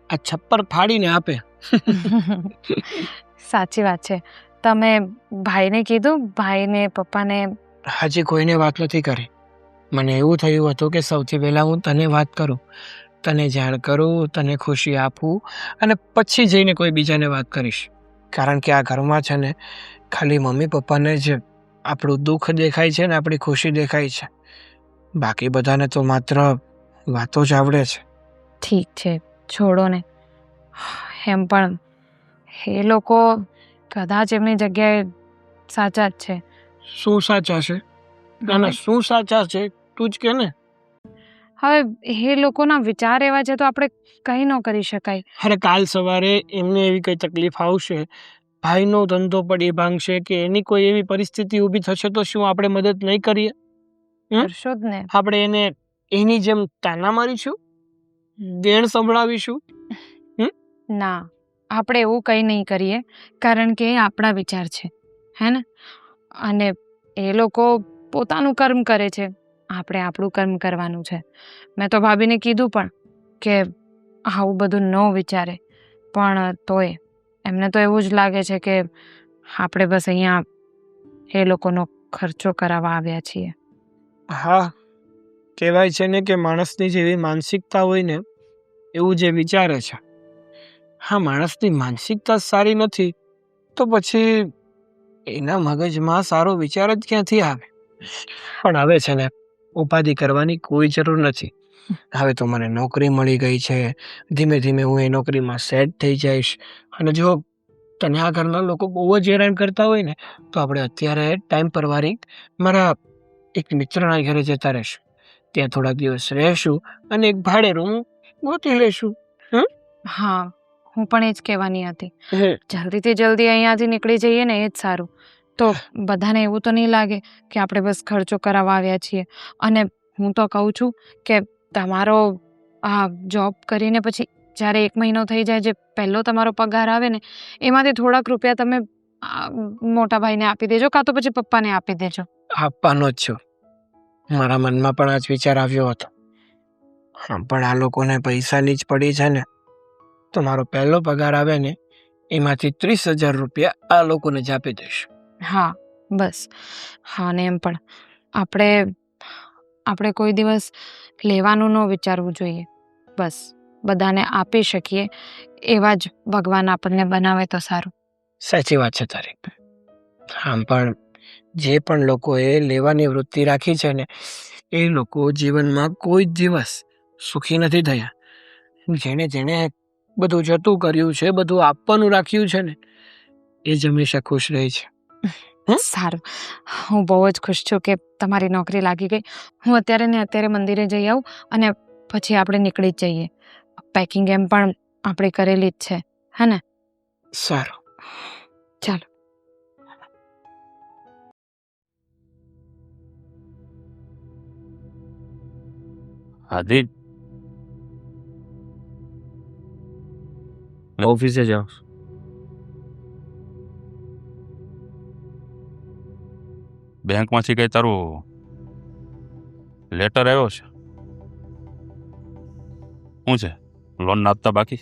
આ છપ્પર ફાડીને આપે. સાચી વાત છે. તમે ભાઈને કીધું? ભાઈને પપ્પાને? હજી કોઈને વાત નથી કરી. મને એવું થયું હતું કે સૌથી પહેલાં હું તને વાત કરું, તને જાણ કરું, તને ખુશી આપું અને પછી જઈને કોઈ બીજાને વાત કરીશ. કારણ કે આ ઘરમાં છે ને ખાલી મમ્મી પપ્પાને જ આપણું દુઃખ દેખાય છે ને આપણી ખુશી દેખાય છે. બાકી બધાને તો માત્ર વાતો જ આવડે છે. ઠીક છે, છોડો ને. એમ પણ એ લોકો કદાચ એમની જગ્યાએ સાચા જ છે. શું સાચા છે? ના ના, શું સાચા છે તું જ કે ને. હવે એ લોકોના વિચાર એવા છે તો આપણે કંઈ ન કરી શકાય. અરે કાલ સવારે એમને એવી કઈ તકલીફ આવશે, ભાઈનો ધંધો પડી ભાંગશે કે એની કોઈ એવી પરિસ્થિતિ ઊભી થશે તો શું આપણે મદદ નહીં કરીએ? કરશો જ ને. આપણે એને એની જેમ તાના મારીશું, દેણ સંભળાવીશું? ના, આપણે એવું કંઈ નહીં કરીએ કારણ કે એ આપણા વિચાર છે, હે ને? અને એ લોકો પોતાનું કર્મ કરે છે, આપણે આપણું કર્મ કરવાનું છે. મેં તો ભાભીને કીધું પણ કે આવું બધું ન વિચારે, પણ તોય એમને તો એવું જ લાગે છે કે આપણે બસ અહીંયા એ લોકોનો ખર્ચો કરાવવા આવ્યા છીએ. હા, કહેવાય છે ને કે માણસની જેવી માનસિકતા હોય ને એવું જે વિચારે છે. હા, માણસની માનસિકતા સારી નથી તો પછી એના મગજમાં સારો વિચાર જ ક્યાંથી આવે? પણ હવે છે ને ઉપાધિ કરવાની કોઈ જરૂર નથી. હવે તો મને નોકરી મળી ગઈ છે, ધીમે ધીમે હું એ નોકરીમાં સેટ થઈ જઈશ. અને જો તને આ ઘરના લોકો બહુ જ હેરાન કરતા હોય ને તો આપણે અત્યારે ટાઈમ પર વારી મારા એક મિત્રના ઘરે જતા રહીશું. ત્યાં થોડા દિવસ રહેશું અને એક ભાડે રૂમ ગોતી લઈશું. હા, હું પણ એ જ કહેવાની હતી. જલ્દીથી જલ્દી અહીંયાથી નીકળી જઈએ ને એ જ સારું. તો બધાને એવું તો નહીં લાગે કે આપણે બસ ખર્ચો કરાવવા આવ્યા છીએ. અને હું તો કહું છું કે તમારો આ જોબ કરીને પછી જ્યારે 1 મહિનો થઈ જાય, જે પહેલો તમારો પગાર આવે ને એમાંથી થોડાક રૂપિયા તમે મોટા ભાઈને આપી દેજો, કાં તો પછી પપ્પાને આપી દેજો. આપવાનો જ છું. મારા મનમાં પણ આ જ વિચાર આવ્યો હતો. હા, પણ આ લોકોને પૈસાની જ પડી છે ને તો મારો પહેલો પગાર આવે ને એમાંથી 30,000 રૂપિયા આ લોકોને જ આપી દઈશ. હા, બસ. હા, અને એમ પણ આપણે કોઈ દિવસ લેવાનું ન વિચારવું જોઈએ. બસ બધાને આપી શકીએ એવા જ ભગવાન આપણને બનાવે તો સારું. સાચી વાત છે તારી. આમ પણ જે પણ લોકોએ લેવાની વૃત્તિ રાખી છે ને એ લોકો જીવનમાં કોઈ જ દિવસ સુખી નથી થયા. જેણે જેણે બધું જતું કર્યું છે, બધું આપવાનું રાખ્યું છે ને એ જ હંમેશા ખુશ રહે છે. સારું, હું બહુ જ ખુશ છું કે તમારી નોકરી લાગી ગઈ. હું અત્યારે મંદિરે જઈ આવું અને પછી આપણે નીકળી જ જઈએ. પેકિંગ એમ પણ આપણે કરેલી જ છે, હે ને? સારું, ચાલો. આદિ, ઓફિસે જાઉં. બેંકમાંથી કઈ તારું લેટર આવ્યો છે? શું છે? લોન ના હપ્તા બાકી?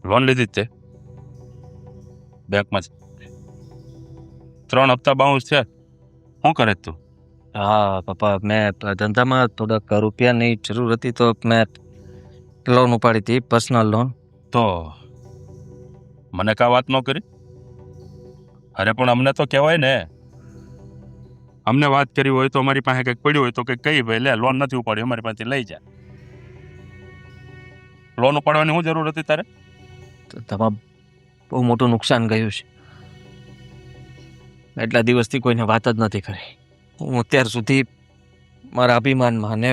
લોન લીધી જ તે બેંકમાં? 3 હપ્તા બાઉન્સ છે. શું કરે તું? હા પપ્પા, મેં ધંધામાં થોડાક રૂપિયાની જરૂર હતી તો મેં લોન ઉપાડી હતી, પર્સનલ લોન. તો મને કાં વાત ન કરી? અરે પણ અમને તો કહેવાય ને. અમને વાત કરી હોય તો અમારી પાસે કંઈક પડ્યું હોય તો કંઈક કહી, ભાઈ લે લોન નથી ઉપાડી, અમારી પાસેથી લઈ જા. લોન ઉપાડવાની શું જરૂર હતી તારે? બહુ મોટું નુકસાન ગયું છે. એટલા દિવસથી કોઈને વાત જ નથી કરી. હું અત્યાર સુધી મારા અભિમાનમાં અને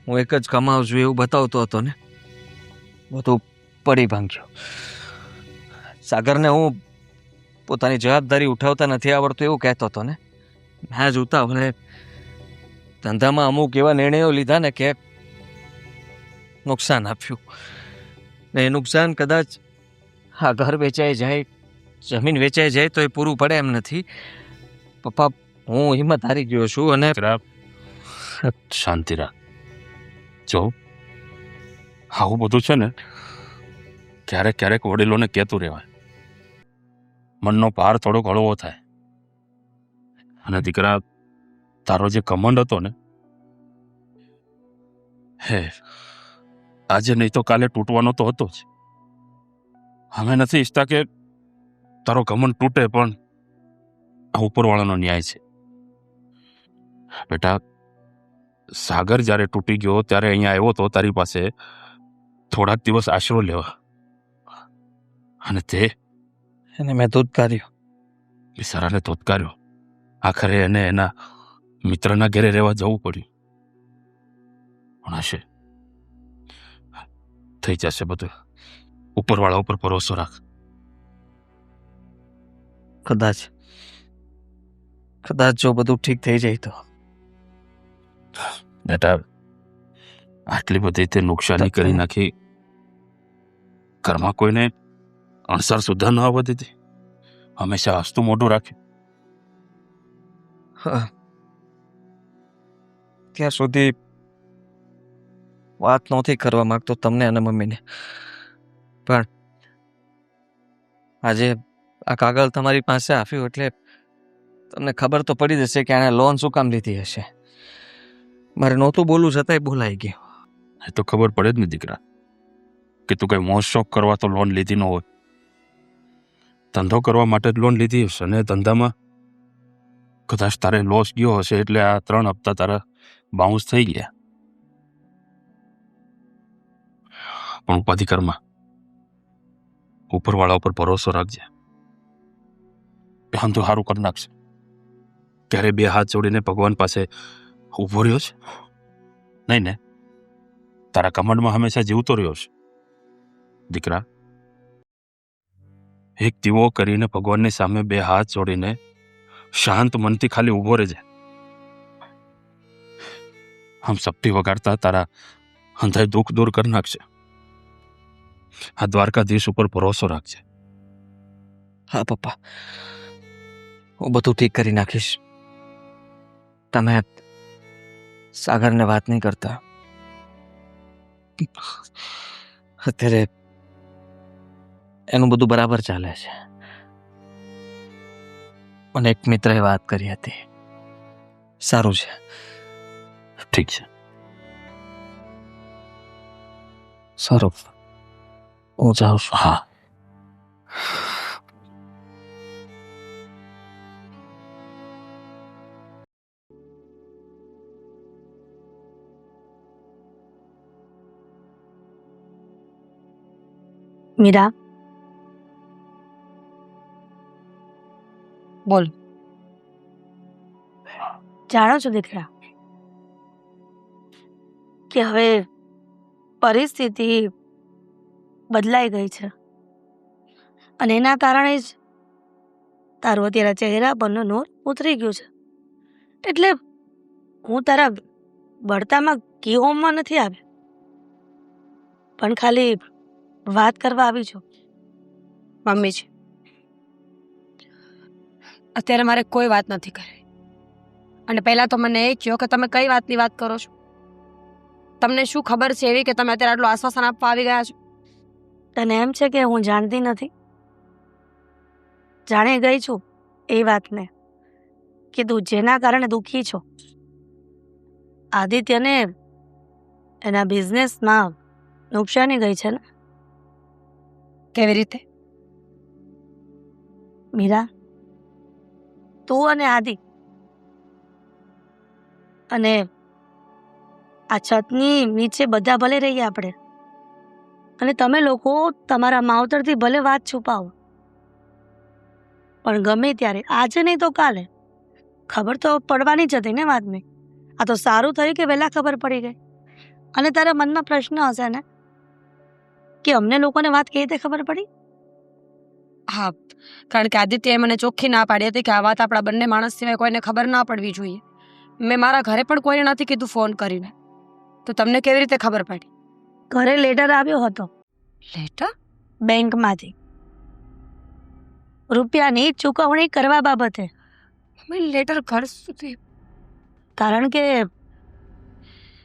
હું એક જ કમાઉં છું એવું બતાવતો હતો ને, બધું પડી ભાંગ્યું. સાગરને હું પોતાની જવાબદારી ઉઠાવતા નથી આવડતું એવું કહેતો હતો ને. મેં જ ઉતાવળે ધંધામાં અમુક એવા નિર્ણયો લીધા ને કે નુકસાન આપ્યું. ને એ નુકસાન કદાચ આ ઘર વેચાઈ જાય, જમીન વેચાઈ જાય તો એ પૂરું પડે એમ નથી. પપ્પા, હું હિંમત હારી ગયો છું અને શાંતિ રાખ. જો આવું બધું છે ને ક્યારેક ક્યારેક વડીલોને કહેતું રહેવાય. મનનો ભાર થોડોક હળવો થાય. અને દીકરા, તારો જે કમંડ હતો ને, હે આજે નહીં તો કાલે તૂટવાનો તો હતો જ. અમે નથી ઈચ્છતા કે તારો કમંડ તૂટે, પણ આ ઉપરવાળાનો ન્યાય છે. બેટા, સાગર જ્યારે તૂટી ગયો ત્યારે અહીંયા આવ્યો તો તારી પાસે થોડાક દિવસ આશરો લેવા, અને તે એને મેં ધૂતકાર્યો. બિચારાને ધોતકાર્યો. આખરે એને એના મિત્રના ઘરે રહેવા જવું પડ્યું. પણ હશે, થઈ જશે બધું. ઉપરવાળા ઉપર ભરોસો રાખ. કદાચ જો બધું ઠીક થઈ જાય તો. બેટા, આટલી બધી તે નુકસાની કરી નાખી, ઘરમાં કોઈને અણસાર સુધા ન આવવા દીધી. હંમેશા હસતું મોઢું રાખ્યું. હા, ત્યાં સુધી વાત નહોતી કરવા માંગતો તમને અને મમ્મીને, પણ આજે આ કાગળ તમારી પાસે આપ્યું એટલે તમને ખબર તો પડી જશે કે આણે લોન શું કામ લીધી હશે. મારે નહોતું બોલવું છતાંય બોલાઈ ગયું. એ તો ખબર પડે જ ને દીકરા કે તું કઈ મોજ શોખ કરવા તો લોન લીધી ન હોય. ધંધો કરવા માટે જ લોન લીધી હશે, અને ધંધામાં કદાચ તારે લોસ ગયો હશે એટલે આ 3 હપ્તા તારા બાઉન્સ થઈ ગયા. પણ ઉપાધિ કરમાં, ઉપરવાળા ઉપર ભરોસો રાખજે. ધંધો સારું કરી નાખશે. ત્યારે 2 હાથ જોડીને ભગવાન પાસે ઊભો રહ્યો છે નહીં ને? તારા કમંડમાં હંમેશા જીવતો રહ્યો છે દીકરા. એક દીવો કરીને ભગવાનની સામે 2 હાથ જોડીને શાંત મનથી ખાલી ઊભો રહેજે. આમ સપ્તી વગાડતા તારા અંધાય દુઃખ દૂર કરી નાખશે. આ દ્વારકાધીશ ઉપર ભરોસો રાખજે. હા પપ્પા, હું બધું ઠીક કરી નાખીશ. તમે સાગરને વાત નહીં કરતા. અત્યારે એનું બધું બરાબર ચાલે છે. મને એક મિત્રએ વાત કરી હતી. સારું છે. ઠીક છે. સારું, હું જાઉં છું. હા. મીરા, બોલ. જાણો છો દીકરા કે હવે પરિસ્થિતિ બદલાઈ ગઈ છે, અને એના કારણે જ તારું અત્યારે ચહેરા પરનો નૂર ઉતરી ગયું છે. એટલે હું તારા બળતામાં કીહોમમાં નથી આવી, પણ ખાલી વાત કરવા આવી છું. મમ્મીજી, અત્યારે મારે કોઈ વાત નથી કરવી. અને પહેલા તો મને એ કહો કે તમે કઈ વાતની વાત કરો છો? તમને શું ખબર છે એવી કે તમે અત્યારે આટલું આશ્વાસન આપવા આવી ગયા છો? તને એમ છે કે હું જાણતી નથી? જાણી ગઈ છું એ વાતને કે તું જેના કારણે દુઃખી છો, આદિત્યને એના બિઝનેસમાં નુકસાની ગઈ છે ને. કેવી રીતે? મીરા, તું અને આદિ અને આ છતની નીચે બધા ભલે રહીએ આપણે, અને તમે લોકો તમારા માવતરથી ભલે વાત છુપાવો, પણ ગમે ત્યારે આજે નહીં તો કાલે ખબર તો પડવાની જ હતી ને વાતની. આ તો સારું થયું કે વહેલા ખબર પડી ગઈ. અને તારા મનમાં પ્રશ્ન હશે ને કે અમને લોકોને વાત કેવી રીતે ખબર પડી? હા, કારણ કે આદિત્યએ મને ચોખ્ખી ના પાડી હતી કે આ વાત આપણા બંને માણસ સિવાય કોઈને ખબર ના પડવી જોઈએ. મેં મારા ઘરે પણ કોઈને નથી કીધું ફોન કરીને. તો તમને કેવી રીતે ખબર પડી? ઘરે લેટર આવ્યો હતો લેટર? બેંકમાંથી રૂપિયાની ચૂકવણી કરવા બાબતે. લેટર ઘર સુધી? કારણ કે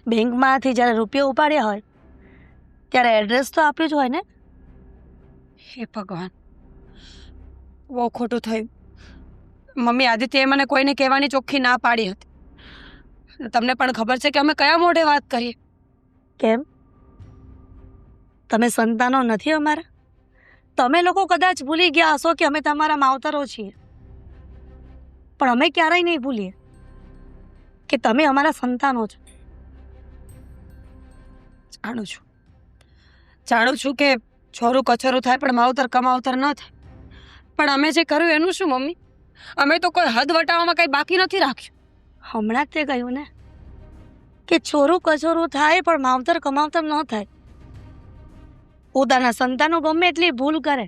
બેંકમાંથી જ્યારે રૂપિયા ઉપાડ્યા હોય ત્યારે એડ્રેસ તો આપ્યું જ હોય ને. હે ભગવાન, બહુ ખોટું થયું. મમ્મી, આદિત્યએ મને કોઈને કહેવાની ચોખ્ખી ના પાડી હતી. તમને પણ ખબર છે કે અમે કયા મોઢે વાત કરીએ? કેમ? તમે સંતાનો નથી અમારા? તમે લોકો કદાચ ભૂલી ગયા હશો કે અમે તમારા માવતરો છીએ, પણ અમે ક્યારેય નહીં ભૂલીએ કે તમે અમારા સંતાનો છો. જાણું છું કે છોરું કચોરું થાય પણ માવતર કમાવતર ન થાય. પણ અમે જે કર્યું એનું શું મમ્મી? અમે તો કોઈ હદ વટાવવામાં કંઈ બાકી નથી રાખ્યું. હમણાં જ તે કહ્યું ને કે છોરું કચોરું થાય પણ માવતર કમાવતર ન થાય. પોતાના સંતાનો ગમે એટલી ભૂલ કરે,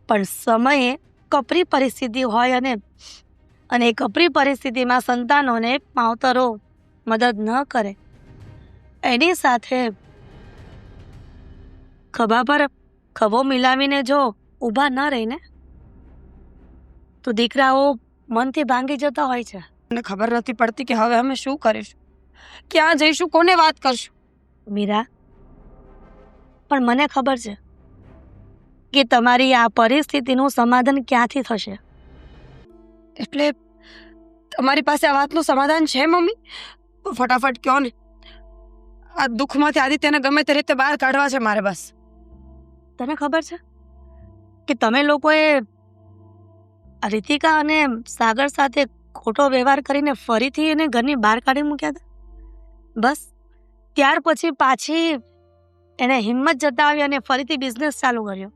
પણ સમયે કપરી પરિસ્થિતિ હોય અને એ કપરી પરિસ્થિતિમાં સંતાનોને માવતરો મદદ ન કરે, એની સાથે ખભા પર ખભો મિલાવીને જો ઊભા ન રહીને તો દીકરાઓ મનથી ભાંગી જતા હોય છે. મને ખબર નથી પડતી કે હવે અમે શું કરીશું, ક્યાં જઈશું, કોને વાત કરશું? મીરા, પણ મને ખબર છે કે તમારી આ પરિસ્થિતિનું સમાધાન ક્યાંથી થશે. એટલે તમારી પાસે આ વાતનું સમાધાન છે મમ્મી? તો ફટાફટ કહો ને. આ દુઃખમાંથી આદિત્યને ગમે તે રીતે બહાર કાઢવા છે મારે. બસ તને ખબર છે કે તમે લોકોએ રીતિકા અને સાગર સાથે ખોટો વ્યવહાર કરીને ફરીથી એને ઘરની બહાર કાઢી મૂક્યા હતા. બસ ત્યાર પછી પાછી એને હિંમત જતાવી અને ફરીથી બિઝનેસ ચાલુ કર્યો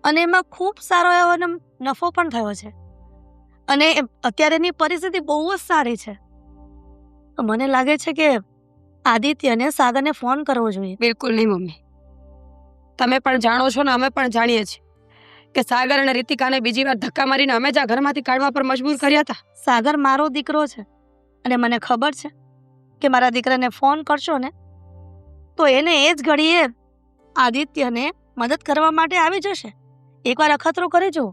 અને એમાં ખૂબ સારો એવો નફો પણ થયો છે અને અત્યારે એની પરિસ્થિતિ બહુ જ સારી છે. તો મને લાગે છે કે આદિત્યને સાગરને ફોન કરવો જોઈએ. બિલકુલ નહીં મમ્મી. તમે પણ જાણો છો ને અમે પણ જાણીએ છીએ કે સાગર અને રીતિકાને બીજી વાર ધક્કા મારીને અમે જ આ ઘરમાંથી કાઢવા પર મજબૂર કર્યા હતા. સાગર મારો દીકરો છે અને મને ખબર છે કે મારા દીકરાને ફોન કરશો ને તો એને એ જ ઘડીએ આદિત્યને મદદ કરવા માટે આવી જશે. એકવાર અખતરો કરી જુઓ.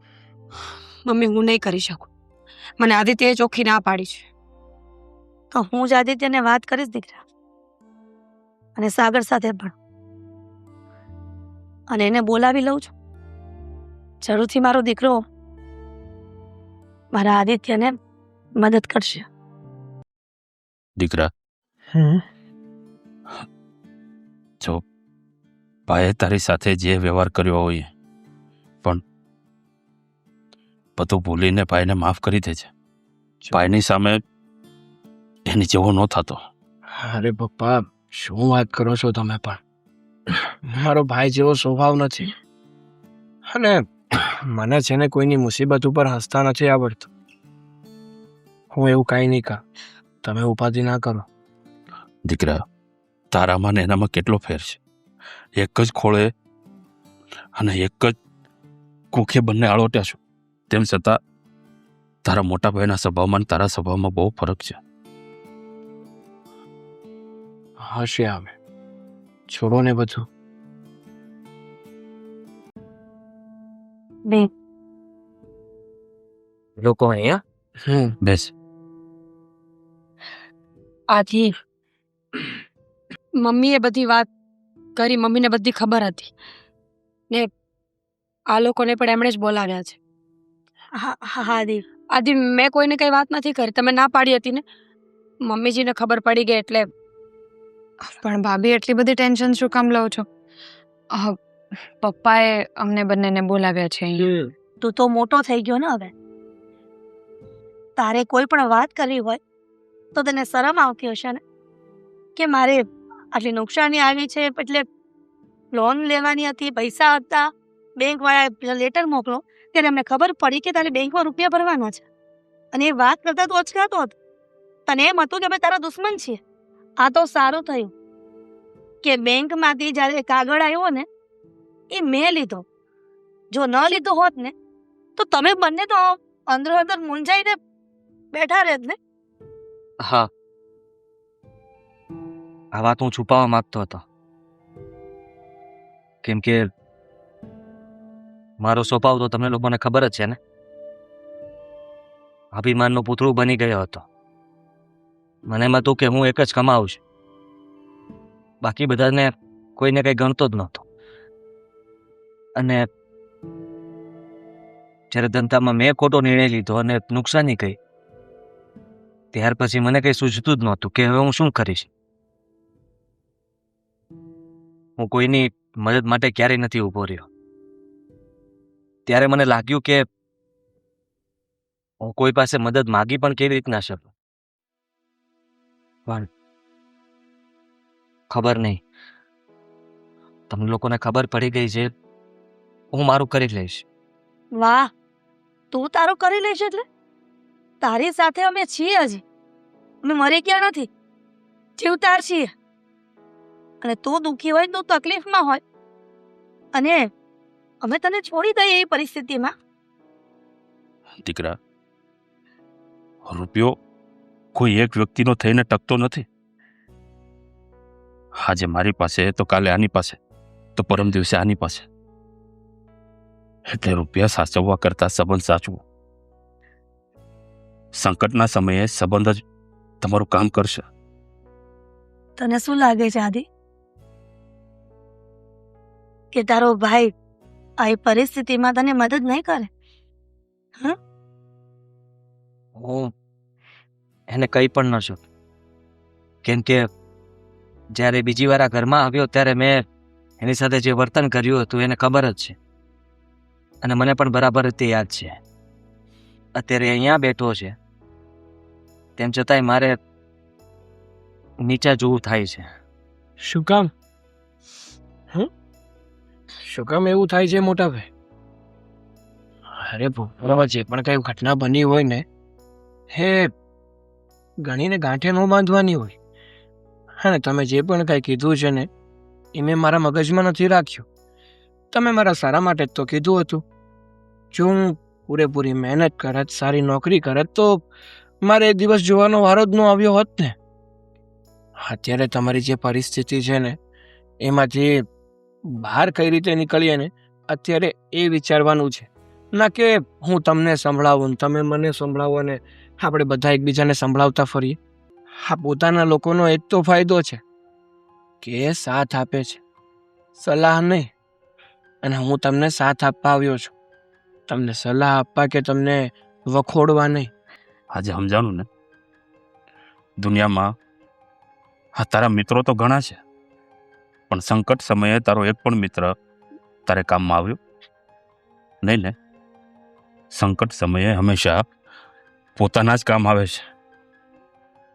મમ્મી, હું નહીં કરી શકું. મને આદિત્યએ ચોખ્ખી ના પાડી છે. તો હું જ આદિત્યને વાત કરીશ દીકરા, અને સાગર સાથે પણ, અને એને બોલાવી લઉં છું. જરૂરથી મારો દીકરો મારા આદિત્યને મદદ કરશે. દીકરા, જો ભાઈએ તારી સાથે જે વ્યવહાર કર્યો હોય પણ બધું ભૂલીને ભાઈને માફ કરી દેજે. ભાઈની સામે એની જેવો ન થતો. અરે પપ્પા, શું વાત કરો છો તમે? પણ મારો ભાઈ જેવો સ્વભાવ નથી, અને મને છે ને કોઈની મુસીબત ઉપર હસતા નથી આવડતું. હું એવું કાંઈ નહીં કહું, તમે ઉપાધિ ના કરો. દીકરા, તારામાં ને એનામાં કેટલો ફેર છે. એક જ ખોળે અને એક જ કુખે બંને આળોટ્યા છો, તેમ છતાં તારા મોટા ભાઈના સ્વભાવમાં અને તારા સ્વભાવમાં બહુ ફરક છે. હશે આવે, છોડો ને બધું. બે લોકો અહીંયા બેસ. આથી મમ્મીએ બધી વાત કરી. મમ્મીને બધી ખબર હતી ને આ લોકોને પણ એમણે જ બોલાવ્યા છે. હા દીપ, આદિ, મેં કોઈને કઈ વાત નથી કરી. તમે ના પાડી હતી ને. મમ્મીજીને ખબર પડી ગઈ એટલે. પણ ભાભી, એટલી બધી ટેન્શન શું કામ લો છો? પપ્પાએ અમને બંનેને બોલાવ્યા છે અહીં. તું તો મોટો થઈ ગયો ને હવે. તારે કોઈ પણ વાત કરવી હોય તો તને શરમ આવતી હશે ને કે મારે આટલી નુકસાની આવી છે એટલે લોન લેવાની હતી, પૈસા હતા, બેંક વાળા લેટર મોકલો ત્યારે અમને ખબર પડી કે તારે બેંકમાં રૂપિયા ભરવાના છે. અને એ વાત કરતા તું અચકાતો હતો. તને એમ હતું કે અમે તારા દુશ્મન છીએ. આ તો સારું થયું કે બેંકમાંથી જ્યારે કાગળ આવ્યો ને એ મેં લીધો. જો ન લીધો હોત ને તો તમે બંને તો અંદર અંદર મૂંઝાઈને બેઠા રહેત ને. હા, આ વાત હું છુપાવવા માંગતો હતો, કેમ કે મારો સ્વભાવ તો તમને લોકોને ખબર જ છે ને. અભિમાનનું પૂતળું બની ગયો હતો. મને એમ હતું કે હું એક જ કમાઉં છું, બાકી બધાને કોઈને કંઈ ગણતો જ નહોતો. અને જ્યારે ધંધામાં મેં ખોટો નિર્ણય લીધો અને નુકસાની ગઈ, ત્યાર પછી મને કંઈ સૂઝતું જ નહોતું કે હવે હું શું કરીશ. હું કોઈની મદદ માટે ક્યારેય નથી ઊભો રહ્યો. ત્યારે મને લાગ્યું કે હું કોઈ પાસે મદદ માગી પણ કેવી રીતના શકું. પણ ખબર નહીં, તમને લોકોને ખબર પડી ગઈ છે હું મારું કરી લઈશ. વાહ, તું તારું કરી લેશે એટલે તારી સાથે અમે છીએ. હજી અમે મરી ગયા નથી, જીવતા છીએ. અને તું દુઃખી હોય, તું તકલીફમાં હોય અને અમે તને છોડી દઈએ એ પરિસ્થિતિમાં. દીકરા, રૂપિયો કોઈ એક વ્યક્તિનો થઈને ટકતો નથી. આજે મારી પાસે તો કાલે આની પાસે, તો પરમ દિવસે આની પાસે. એટલે રૂપિયા સાચવવા કરતા સંબંધ સાચવો. સંકટના સમયે સંબંધ જ તમારું કામ કરશે. તને શું લાગે છે આદિ કે તારો ભાઈ આ પરિસ્થિતિમાં તને મદદ નહીં કરે? હું એને કંઈ પણ ન શકું, કેમ કે જ્યારે બીજી વાર આ ઘરમાં આવ્યો ત્યારે મેં એની સાથે જે વર્તન કર્યું હતું એને ખબર જ છે, અને મને પણ બરાબર રીતે યાદ છે. અત્યારે અહીંયા બેઠો છે, તેમ છતાંય મારે નીચા જોવું થાય છે. શું કામ? શું કામ એવું થાય છે મોટા ભાઈ? અરે ભૂપરાવા, જે પણ કઈ ઘટના બની હોય ને હે ગણીને ગાંઠે ન બાંધવાની હોય. હા ને, તમે જે પણ કઈ કીધું છે ને એ મેં મારા મગજમાં નથી રાખ્યું. તમે મારા સારા માટે જ તો કીધું હતું. જો હું પૂરેપૂરી મહેનત કરત, સારી નોકરી કરત, તો મારે એ દિવસ જોવાનો વારો જ ન આવ્યો હોત ને. અત્યારે તમારી જે પરિસ્થિતિ છે ને એમાંથી બહાર કઈ રીતે નીકળીએ ને અત્યારે એ વિચારવાનું છે. ના કે હું તમને સંભળાવું ને તમે મને સંભળાવો ને આપણે બધા એકબીજાને સંભળાવતા ફરીએ. હા, પોતાના લોકોનો એક તો ફાયદો છે કે સાથ આપે છે, સલાહ નહીં. અને હું તમને સાથ આપવા આવ્યો છું, તમને સલાહ આપવા કે તમને વખોડવા નહીં. આજે સમજાણું ને, દુનિયામાં હા તારા મિત્રો તો ઘણા છે, પણ સંકટ સમયે તારો એક પણ મિત્ર તારે કામમાં આવ્યો નહીં ને. સંકટ સમયે હંમેશા પોતાના જ કામ આવે છે.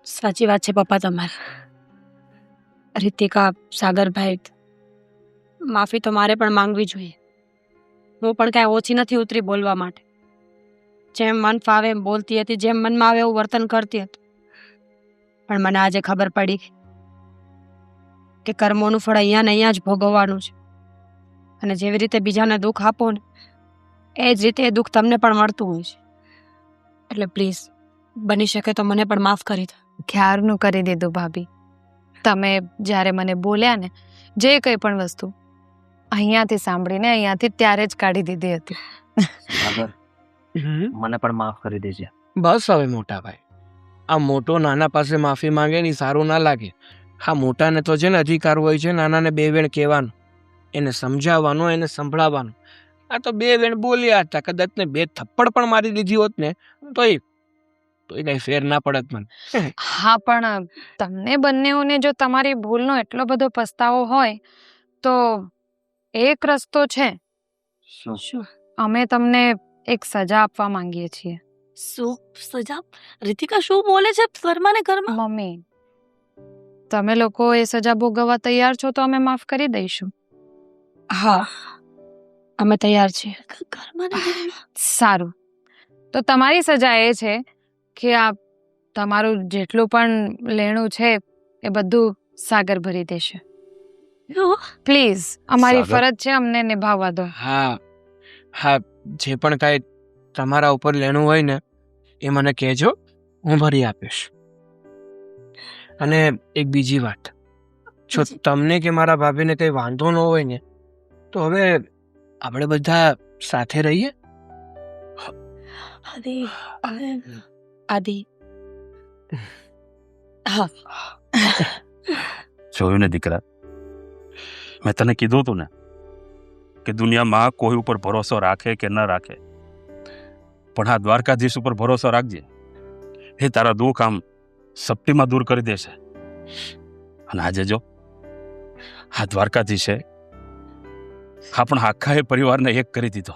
સાચી વાત છે પપ્પા તમારે. રીતિકા, સાગરભાઈ, માફી તો મારે પણ માંગવી જોઈએ. હું પણ કાંઈ ઓછી નથી ઉતરી બોલવા માટે. જેમ મન ફાવે એમ બોલતી હતી, જેમ મનમાં આવે એવું વર્તન કરતી હતી. પણ મને આજે ખબર પડી કે કર્મોનું ફળ અહીંયા ને અહીંયા જ ભોગવવાનું છે. અને જેવી રીતે બીજાને દુઃખ આપો ને એ જ રીતે એ દુઃખ તમને પણ મળતું હોય છે. એટલે પ્લીઝ બની શકે તો મને પણ માફ કરી દો. ક્યારનું કરી દીધું ભાભી. તમે જ્યારે મને બોલ્યા ને જે કંઈ પણ વસ્તુ અહીંયાથી સાંભળીને અહીંયાથી ત્યારે જ કાઢી દીધી હતી. સાગર, મને પણ માફ કરી દેજે. બસ હવે મોટા ભાઈ, આ મોટો નાના પાસે માફી માંગે ને ઈ સારું ના લાગે. હા, મોટાને તો છે ને અધિકાર હોય છે નાનાને બે વેણ કહેવાનો, એને સમજાવવાનો, એને સંભળાવવાનો. આ તો બે વેણ બોલ્યા હતા, કદાચ ને બે થપ્પડ પણ મારી દીધી હોત ને તોય કઈ ફેર ના પડત મને. હા, પણ તમને બંનેઓને જો તમારી ભૂલનો એટલો બધો પસ્તાવો હોય તો એક રસ્તો છે. શું અમે તમને એક સજા આપવા માંગીએ છીએ. શું સજા? રીતિકા શું બોલે છે? ઘરમાં ને ઘરમાં. મમ્મી, તમે લોકો એ સજા ભોગવવા તૈયાર છો તો અમે માફ કરી દઈશું. હા અમે તૈયાર છીએ. ઘરમાં ને ઘરમાં. સારું, તો તમારી સજા એ છે કે આ તમારું જેટલું પણ લેણું છે એ બધું સાગર ભરી દેશે. પ્લીઝ, અમારી સાગર? ફરજ છે, અમને નિભાવવા દો. હા હા, જે પણ કાંઈ તમારા ઉપર લેણું હોય ને એ મને કહેજો, હું ભરી આપીશ. અને એક બીજી વાત, જો તમને કે મારા ભાભીને કંઈ વાંધો ન હોય ને તો હવે આપણે બધા સાથે રહીએ. આદિ આદિ જોયું ને દીકરા, મેં તને કીધું હતું ને કે દુનિયામાં કોઈ ઉપર ભરોસો રાખે કે ન રાખે, પણ આ દ્વારકાધીશ ઉપર ભરોસો રાખજે. એ તારા દુઃખ આમ સપટીમાં દૂર કરી દેશે. અને આજે જો આ દ્વારકાધીશે આપણા આખા એ પરિવારને એક કરી દીધો.